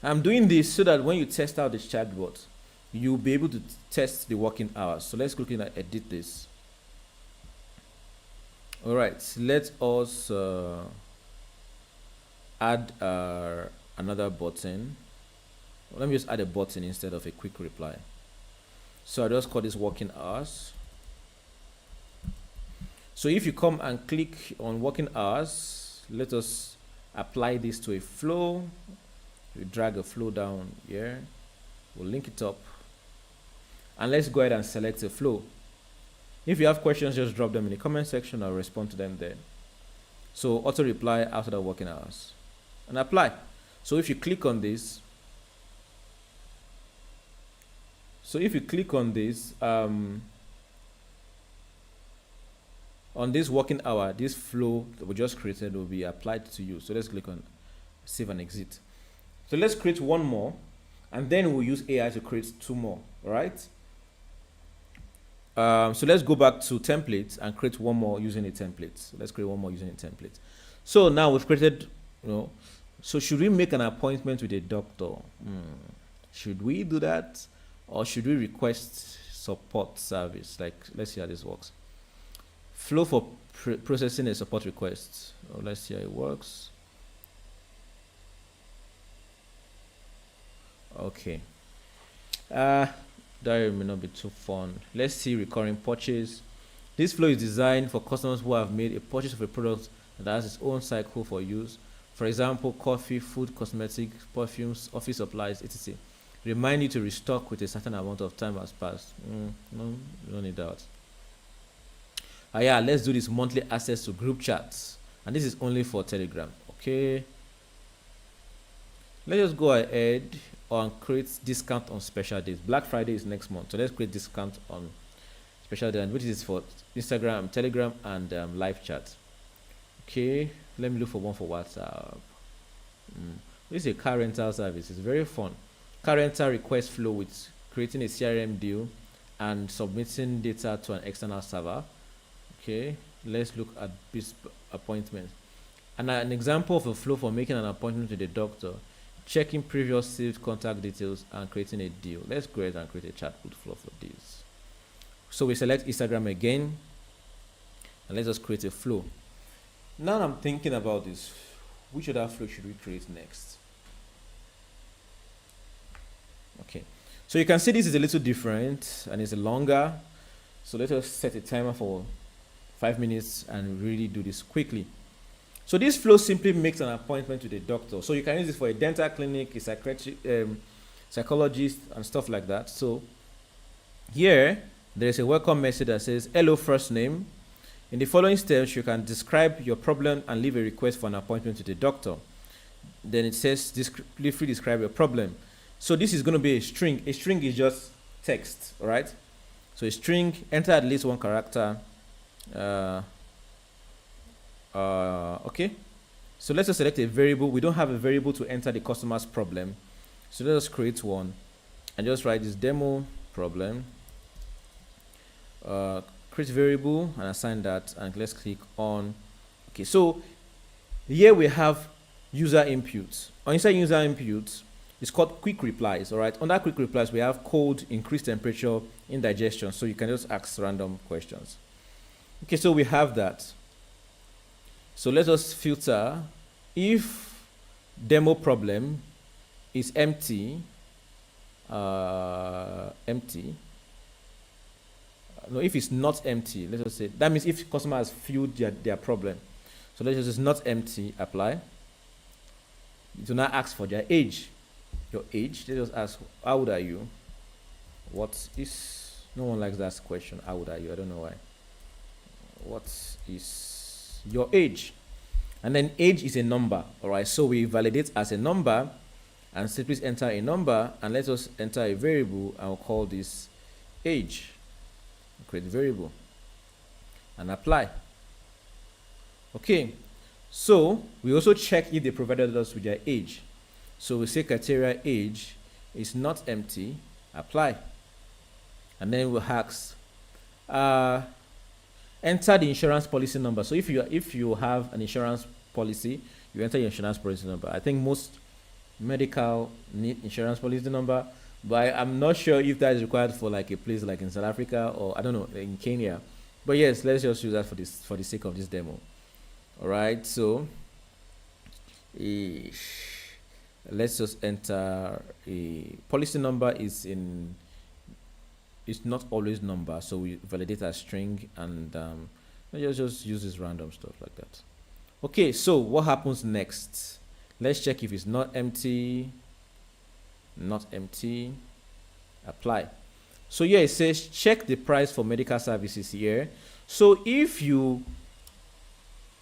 I'm doing this so that when you test out this chatbot, you'll be able to test the working hours. So let's quickly edit this. All right, let us add another button. Let me just add a button instead of a quick reply. So I just call this working hours. So if you come and click on working hours, let us apply this to a flow. We drag a flow down here. We'll link it up. And let's go ahead and select a flow. If you have questions, just drop them in the comment section. I'll respond to them there. So auto reply after the working hours. And apply. So if you click on this, on this working hour, this flow that we just created will be applied to you. So let's click on save and exit. So let's create one more, and then we'll use AI to create two more. All right. So let's go back to templates and create one more using a template. So let's create one more using a template. So now we've created, so should we make an appointment with a doctor? Should we do that? Or should we request support service? Like, let's see how this works. Flow for processing a support request. Oh, let's see how it works. Okay. That may not be too fun. Let's see recurring purchase. This flow is designed for customers who have made a purchase of a product that has its own cycle for use. For example, coffee, food, cosmetics, perfumes, office supplies, etc. remind you to restock with a certain amount of time has passed. No, you don't need that. Yeah, let's do this monthly access to group chats, and this is only for Telegram. Okay, let's just go ahead and create discount on special days. Black Friday is next month, so let's create discount on special day, which is for Instagram, Telegram, and live chat. Okay, let me look for one for WhatsApp. This is a car rental service. It's very fun. Car rental request flow with creating a CRM deal and submitting data to an external server. Okay, let's look at this appointment. And an example of a flow for making an appointment with the doctor, checking previous saved contact details and creating a deal. Let's go ahead and create a chatbot flow for this. So we select Instagram again, and let's just create a flow. Now I'm thinking about this. Which other flow should we create next? Okay, so you can see this is a little different and it's longer. So let us set a timer for 5 minutes and really do this quickly. So this flow simply makes an appointment with a doctor. So you can use this for a dental clinic, a psychologist, and stuff like that. So here there is a welcome message that says, hello, first name. In the following steps, you can describe your problem and leave a request for an appointment with a doctor. Then it says, briefly describe your problem. So this is going to be a string. A string is just text, all right? So a string, enter at least one character. Okay. So let's just select a variable. We don't have a variable to enter the customer's problem. So let us create one and just write this demo problem. Create variable and assign that, and let's click on. Okay, so here we have user input. On inside user input, it's called quick replies. All right, under quick replies, we have cold, increased temperature, indigestion. So you can just ask random questions. Okay, so we have that. So let us filter if demo problem is empty. No, if it's not empty, let us say that means if customer has filled their problem. So let's just not empty, apply. Do not ask for their age. Your age, they just ask, how old are you? What is, no one likes that question, how old are you? I don't know why. What is your age? And then age is a number, all right? So we validate as a number and simply enter a number, and let us enter a variable, and we'll call this age. Create variable and apply. Okay, so we also check if they provided us with their age. So we say criteria age is not empty, apply, and then we'll ask enter the insurance policy number. So if you have an insurance policy, you enter your insurance policy number. I think most medical need insurance policy number, but I'm not sure if that is required for like a place like in South Africa or I don't know, in Kenya. But yes, let's just use that for the sake of this demo. All right, so let's just enter a policy number is in. It's not always number, so we validate as string, and let's just use this random stuff like that. Okay, so what happens next? Let's check if it's not empty. Not empty, apply. So here it says check the price for medical services here. So if you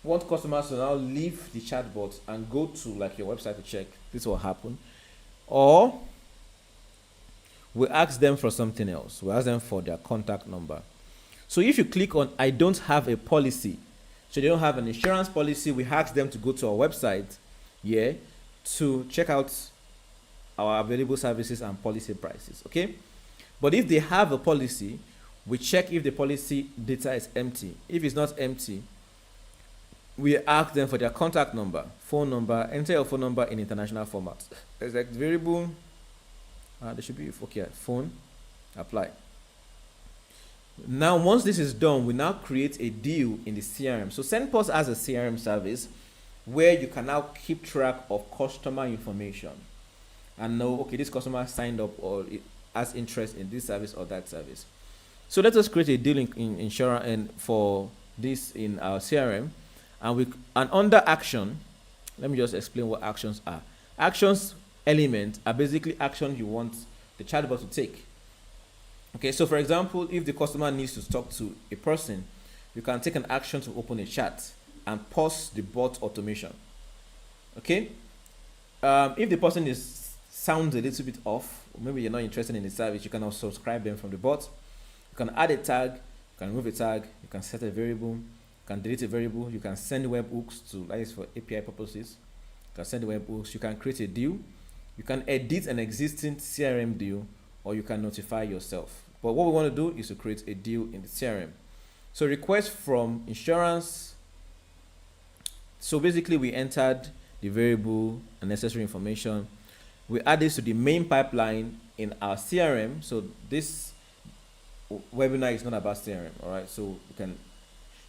want customers to now leave the chatbot and go to like your website to check, this will happen. Or we ask them for something else. We ask them for their contact number. So if you click on I don't have a policy, so they don't have an insurance policy, we ask them to go to our website here to check out our available services and policy prices. Okay, but if they have a policy, we check if the policy data is empty. If it's not empty, we ask them for their contact number, phone number, enter your phone number in international format. There's like variable, there should be, okay, phone, apply. Now, once this is done, we now create a deal in the CRM. So SendPulse has a CRM service where you can now keep track of customer information and know, okay, this customer signed up or has interest in this service or that service. So let us create a deal in insurance and for this in our CRM, and under action, let me just explain what actions are. Actions elements are basically actions you want the chatbot to take. Okay, so for example, if the customer needs to talk to a person, you can take an action to open a chat and pause the bot automation. Okay, if the person sounds a little bit off, or maybe you're not interested in the service, you can also subscribe them from the bot. You can add a tag, you can remove a tag, you can set a variable, you can delete a variable, you can send webhooks to, that is for API purposes. You can send webhooks, you can create a deal, you can edit an existing CRM deal, or you can notify yourself. But what we want to do is to create a deal in the CRM. So request from insurance. So basically we entered the variable and necessary information. We add this to the main pipeline in our CRM. So this webinar is not about CRM, all right? So you can,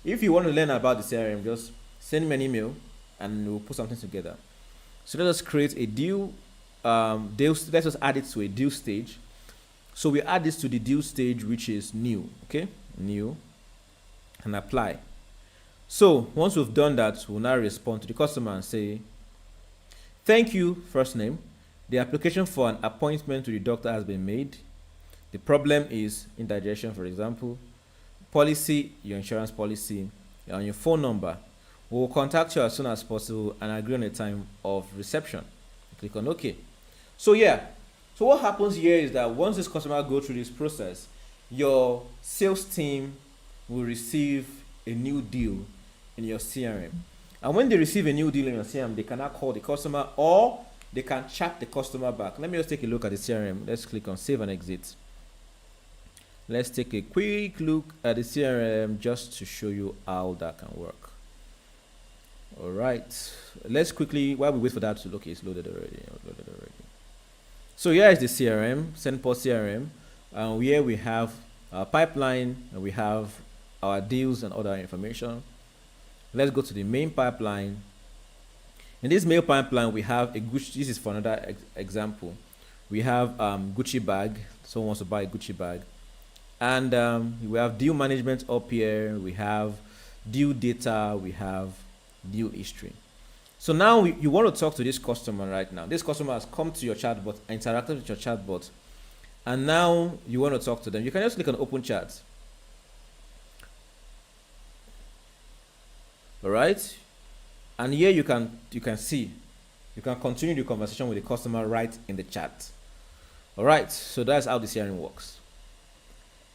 if you want to learn about the CRM, just send me an email and we'll put something together. So let us create a deal. Let us add it to a deal stage. So we add this to the deal stage, which is new, okay? New, and apply. So once we've done that, we'll now respond to the customer and say, thank you, first name. The application for an appointment to the doctor has been made. The problem is indigestion, for example. Policy, your insurance policy, and your phone number. We will contact you as soon as possible and agree on a time of reception. Click on OK. So yeah, so what happens here is that once this customer goes through this process, your sales team will receive a new deal in your CRM. And when they receive a new deal in your CRM, they can now call the customer or they can chat the customer back. Let me just take a look at the CRM. Let's click on save and exit. Let's take a quick look at the CRM just to show you how that can work. All right, let's quickly, while we wait for that to look, it's loaded already. So here is the CRM, SendPulse CRM. Here we have our pipeline and we have our deals and other information. Let's go to the main pipeline. In this main pipeline, we have a Gucci. This is for another example. We have Gucci bag. Someone wants to buy a Gucci bag. And we have deal management up here. We have deal data. We have deal history. So now you want to talk to this customer right now. This customer has come to your chatbot, interacted with your chatbot, and now you want to talk to them. You can just click on open chat. All right, and here you can see, you can continue the conversation with the customer right in the chat. All right, so that's how the CRM works.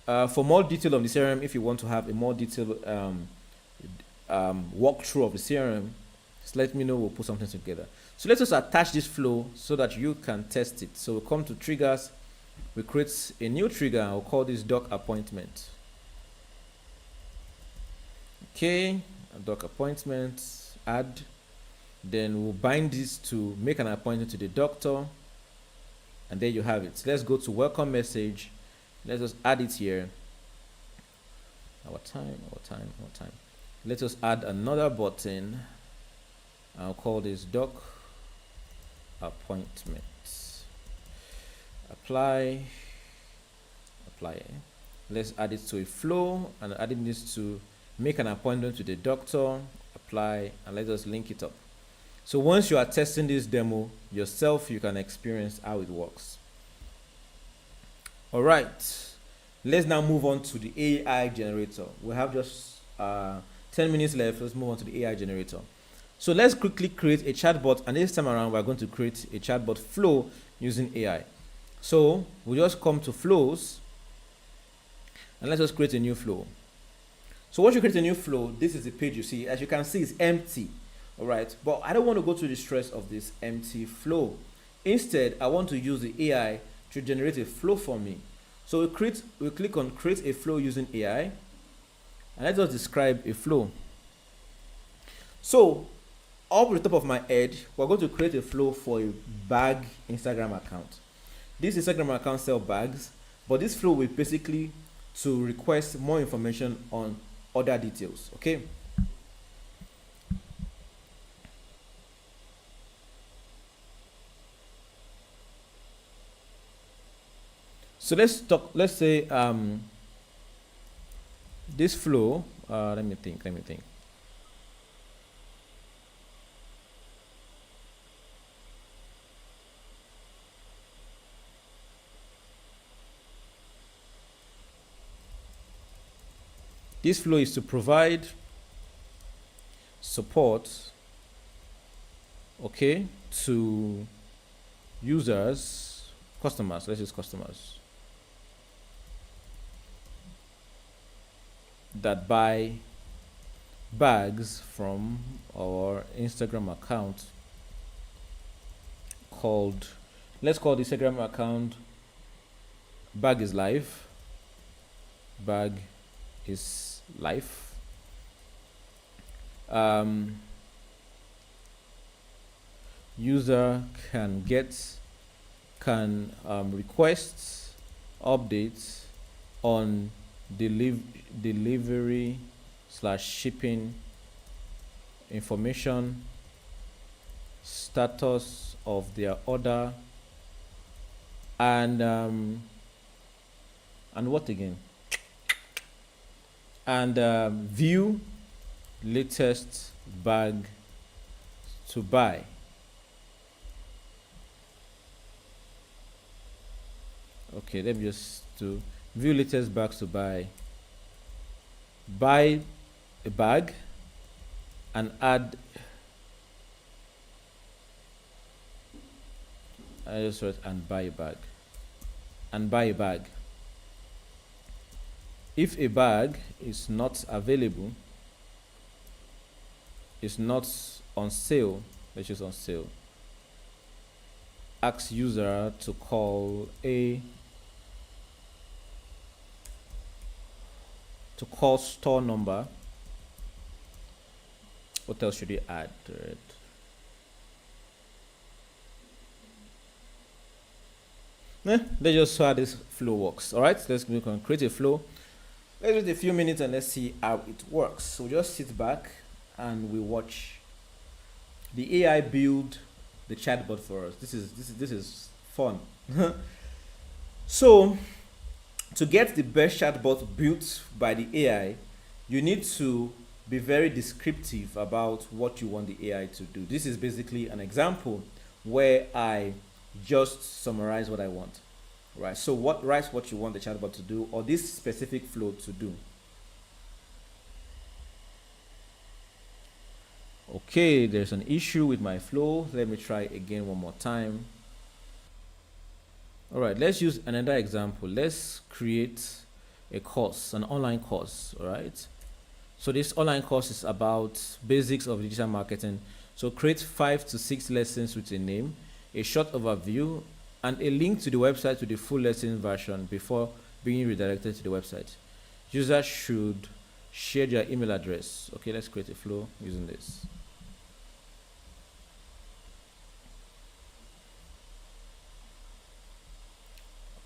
For more detail on the CRM, if you want to have a more detailed walkthrough of the CRM, just let me know, we'll put something together. So let's just attach this flow so that you can test it. So we'll come to triggers, we create a new trigger, and we'll call this doc appointment. Okay, a doc appointment, add, then we'll bind this to make an appointment to the doctor, and there you have it. Let's go to welcome message. Let's just add it here. Our time. Let us add another button. I'll call this doc appointment. Apply. Let's add it to a flow and adding this to make an appointment to the doctor. Apply, and let us link it up. So once you are testing this demo yourself, you can experience how it works. All right, let's now move on to the AI generator. We have just 10 minutes left. Let's move on to the AI generator. So let's quickly create a chatbot, and this time around we're going to create a chatbot flow using AI. So we'll just come to flows and let's just create a new flow. So once you create a new flow, this is the page you see. As you can see, it's empty. All right, but I don't want to go through the stress of this empty flow. Instead, I want to use the AI to generate a flow for me. So we click on create a flow using AI, and let's just describe a flow. So up at the top of my head, we're going to create a flow for a bag Instagram account. This Instagram account sells bags, but this flow will basically to request more information on other details. Okay. So let's say this flow, let me think. This flow is to provide support, okay, to users, customers, let's use customers, that buy bags from our Instagram account called, let's call the Instagram account Bag is Life. Bag is Life. User can request updates on delivery / shipping information, status of their order, and what again? And view latest bag to buy. Okay, let me just do view latest bags to buy. Buy a bag and add. I just wrote and buy a bag. And buy a bag. If a bag is not available, is not on sale, let's use on sale, ask user to call store number. What else should you add to it? Let's just see how this flow works. All right, let's create a flow. Let's wait a few minutes and let's see how it works. So just sit back and we watch the AI build the chatbot for us. This is fun. So to get the best chatbot built by the AI, you need to be very descriptive about what you want the AI to do. This is basically an example where I just summarize what I want. Right, so write what you want the chatbot to do, or this specific flow to do. Okay, there's an issue with my flow. Let me try again one more time. All right, let's use another example. Let's create a course, an online course. All right, so this online course is about basics of digital marketing. So create 5 to 6 lessons with a name, a short overview, and a link to the website to the full lesson version before being redirected to the website. Users should share their email address. Okay, let's create a flow using this.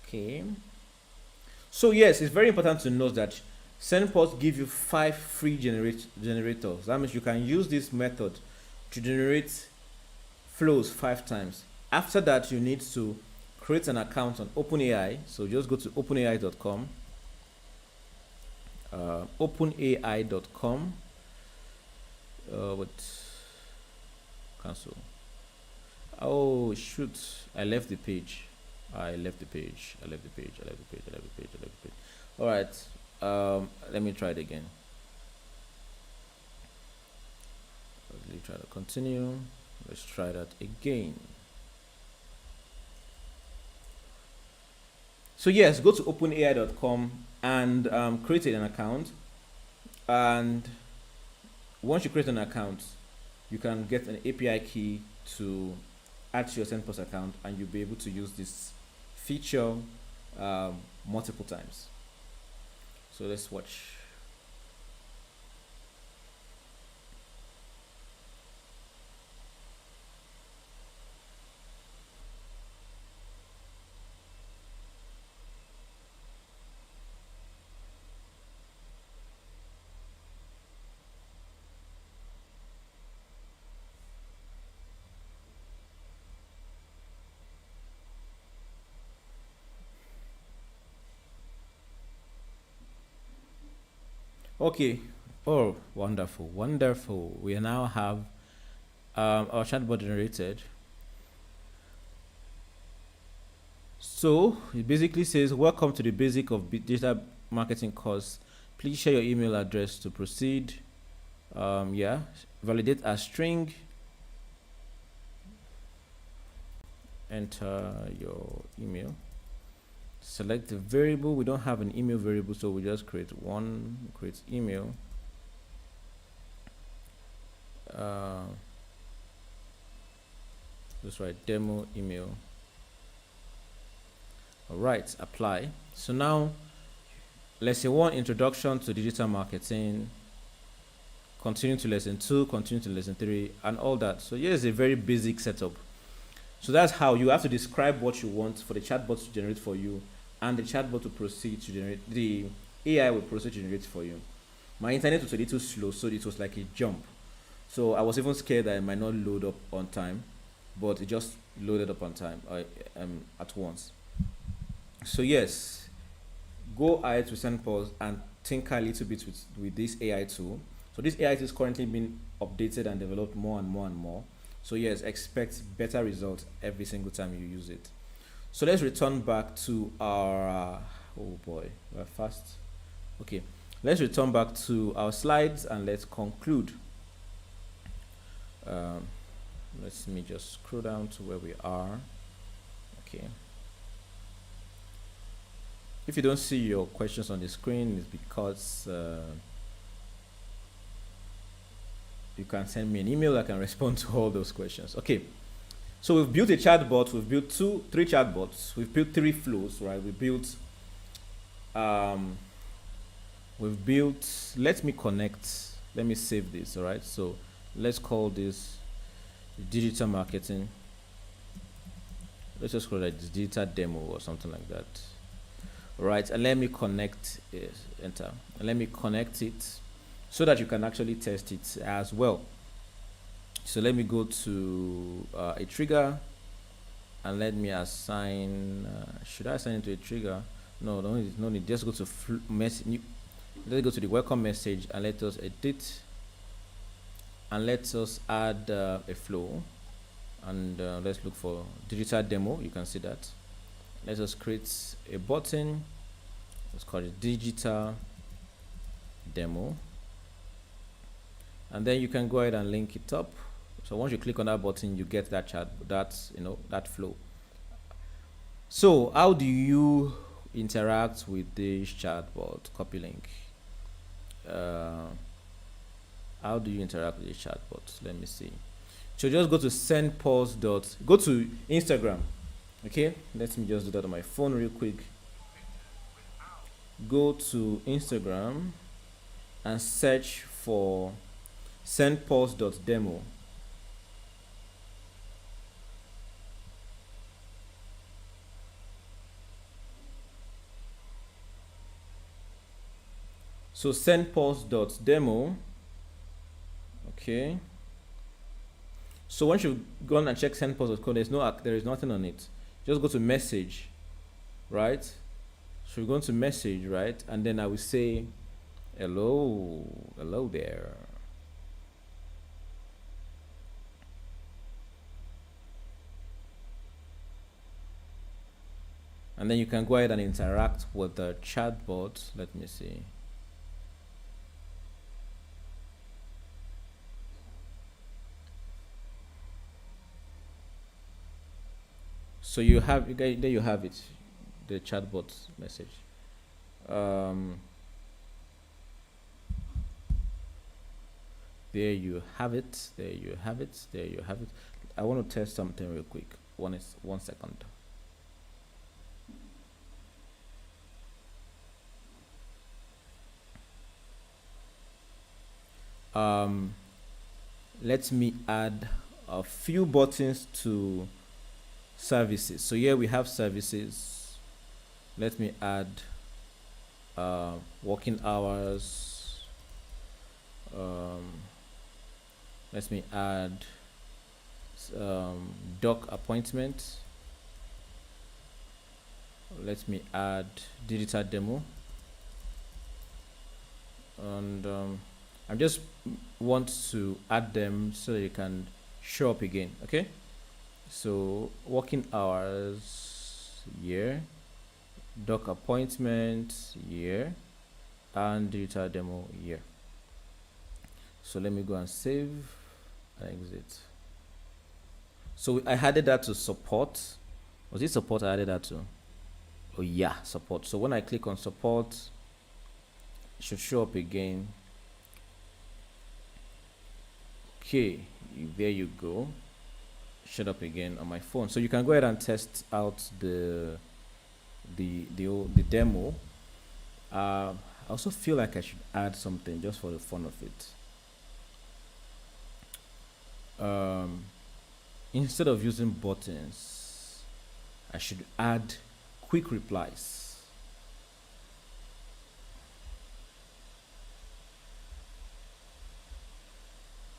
Okay. So yes, it's very important to note that SendPulse give you 5 free generators. That means you can use this method to generate flows 5 times. After that, you need to create an account on OpenAI. So just go to openai.com. Openai.com. Cancel. Oh shoot! I left the page. All right. Let me try it again. Let me try to continue. Let's try that again. So yes, go to openai.com and create an account. And once you create an account, you can get an API key to add to your SendPulse account, and you'll be able to use this feature multiple times. So let's watch. Okay. Oh, wonderful. We now have our chatbot generated. So it basically says, welcome to the basic of digital marketing course. Please share your email address to proceed. Yeah, validate a string. Enter your email. Select the variable. We don't have an email variable, so we just create one. Create email. Just write demo email. All right, apply. So now, lesson 1, introduction to digital marketing. Continue to lesson 2, continue to lesson 3, and all that. So here's a very basic setup. So that's how you have to describe what you want for the chatbot to generate for you, and the chatbot to proceed to generate, the AI will proceed to generate for you. My internet was a little slow, so it was like a jump. So I was even scared that it might not load up on time, but it just loaded up on time at once. So yes, go ahead to SendPulse and tinker a little bit with this AI tool. So this AI tool is currently being updated and developed more and more and more. So yes, expect better results every single time you use it. So let's return back to our, oh boy, we're fast. Okay, let's return back to our slides and let's conclude. Let me just scroll down to where we are. Okay. If you don't see your questions on the screen, it's because you can send me an email. I can respond to all those questions. Okay. So we've built a chatbot. We've built 3 chatbots. We've built 3 flows, right? Let me connect. Let me save this, all right? So let's call this digital marketing. Let's just call it digital demo or something like that. All right, and let me connect it, enter. And let me connect it so that you can actually test it as well. So let me go to a trigger and let me assign, should I assign it to a trigger? No need, just go to let's go to the welcome message and let us edit and let us add a flow, and let's look for digital demo. You can see that. Let us create a button. Let's call it digital demo, and then you can go ahead and link it up. So once you click on that button, you get that chat, that flow. So how do you interact with this chatbot? Copy link. How do you interact with this chatbot? Let me see. So just go to SendPulse. Go to Instagram. Okay, let me just do that on my phone real quick. Go to Instagram and search for SendPulse.demo. So SendPulse.demo. Okay. So once you've gone and checked SendPulse.com, there is nothing on it. Just go to message, right? So we're going to message, right? And then I will say, hello there. And then you can go ahead and interact with the chatbot. Let me see. So you have, there you have it, the chatbot message. There you have it. There you have it. There you have it. I want to test something real quick. 1 second. Let me add a few buttons to services. So here we have services. Let me add working hours. Let me add doc appointment. Let me add digital demo, and I just want to add them so that you can show up again. Okay, so working hours, year, doc appointment, year, and digital demo here. So let me go and save and exit. So I added that to support. Was it support I added that to? Oh yeah, support. So when I click on support, it should show up again. Okay, there you go. Shut up again on my phone. So you can go ahead and test out the demo. I also feel like I should add something just for the fun of it. Instead of using buttons, I should add quick replies.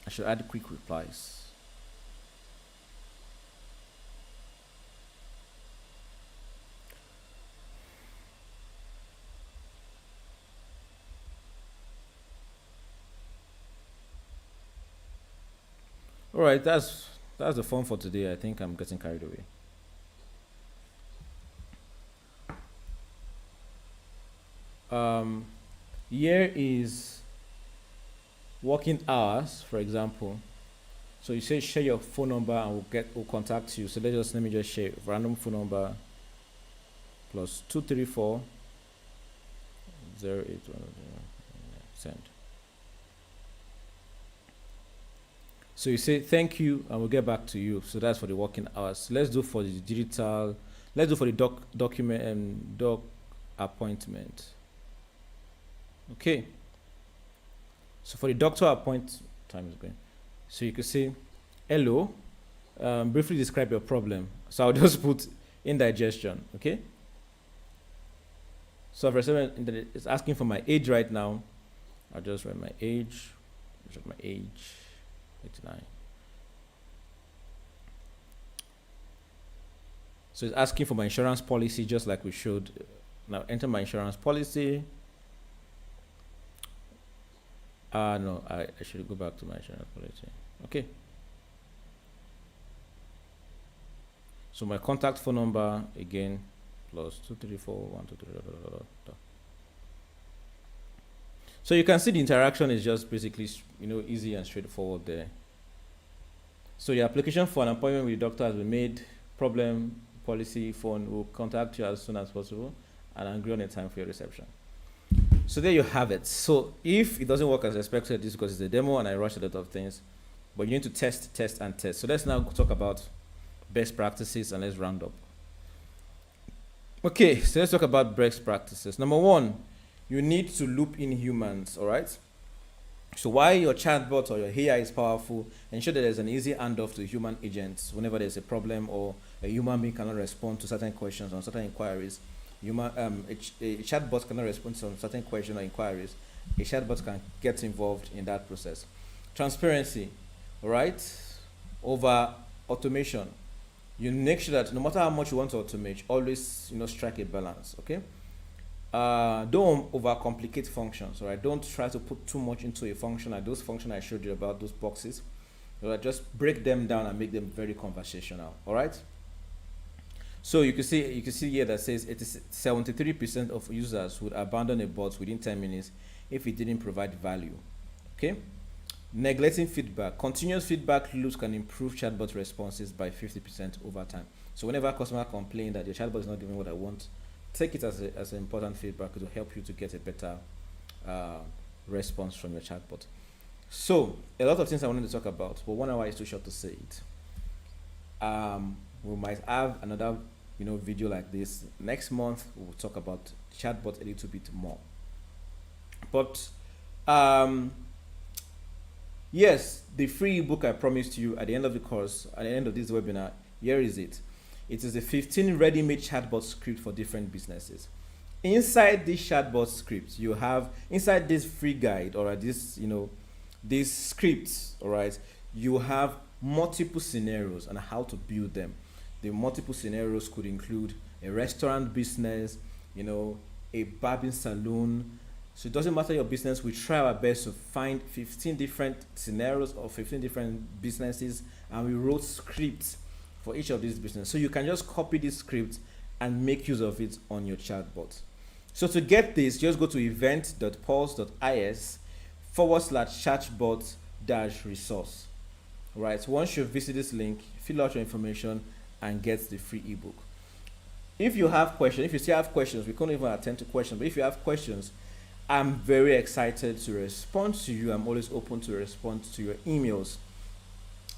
I should add quick replies. All right, that's the fun for today. I think I'm getting carried away. Here is working hours, for example. So you say share your phone number and we'll contact you. So let me just share random phone number plus 234 081 send. So you say thank you and we'll get back to you. So that's for the working hours. Let's do for the digital. Let's do for the document and doc appointment. Okay. So for the doctor appointment, time is going. So you can say, hello, briefly describe your problem. So I'll just put indigestion, okay? So for example, it's asking for my age right now. I'll just write my age, 89. So it's asking for my insurance policy, just like we showed. Now enter my insurance policy. No, I should go back to my insurance policy. Okay. So my contact phone number again, plus 2341233. So you can see the interaction is just basically, easy and straightforward there. So your application for an appointment with the doctor has been made. Problem, policy, phone will contact you as soon as possible and agree on a time for your reception. So there you have it. So if it doesn't work as expected, this is because it's a demo and I rushed a lot of things, but you need to test. So let's now talk about best practices and let's round up. Okay, so let's talk about best practices. Number one, you need to loop in humans, all right? So while your chatbot or your AI is powerful, ensure that there's an easy handoff to human agents whenever there's a problem or a human being cannot respond to certain questions or certain inquiries. A chatbot cannot respond to some certain questions or inquiries. A chatbot can get involved in that process. Transparency, all right? Over automation. You make sure that no matter how much you want to automate, always strike a balance, okay? Don't overcomplicate functions, all right? Don't try to put too much into a function like those functions I showed you about, those boxes. All right? Just break them down and make them very conversational, all right? So you can see here that says 73% of users would abandon a bot within 10 minutes if it didn't provide value. Okay. Neglecting feedback. Continuous feedback loops can improve chatbot responses by 50% over time. So whenever a customer complains that your chatbot is not doing what I want, take it as an important feedback to help you to get a better response from your chatbot. So a lot of things I wanted to talk about, but 1 hour is too short to say it. We might have another video like this next month. We'll talk about chatbot a little bit more, but yes, the free ebook I promised you at the end of the course, at the end of this webinar, here is it. It is a 15 ready-made chatbot script for different businesses. Inside this chatbot script, you have inside this free guide or these scripts, all right, you have multiple scenarios and how to build them. The multiple scenarios could include a restaurant business, a barbing salon. So it doesn't matter your business. We try our best to find 15 different scenarios or 15 different businesses, and we wrote scripts for each of these businesses. So you can just copy this script and make use of it on your chatbot. So to get this, just go to event.pulse.is/chatbot dash resource. Right. Once you visit this link, fill out your information and get the free ebook. If you have questions, if you still have questions, we can't even attend to questions, but if you have questions, I'm very excited to respond to you. I'm always open to respond to your emails.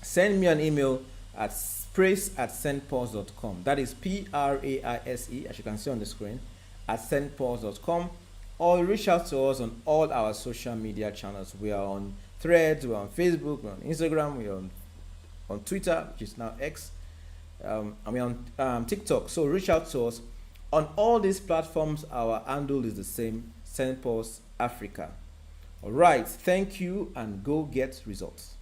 Send me an email at praise@sendpulse.com. That is praise, as you can see on the screen, at sendpulse.com. Or reach out to us on all our social media channels. We are on Threads, we're on Facebook, we're on Instagram, we're on Twitter, which is now X, and we're on TikTok. So reach out to us. On all these platforms, our handle is the same, SendPulse Africa. All right, thank you, and go get results.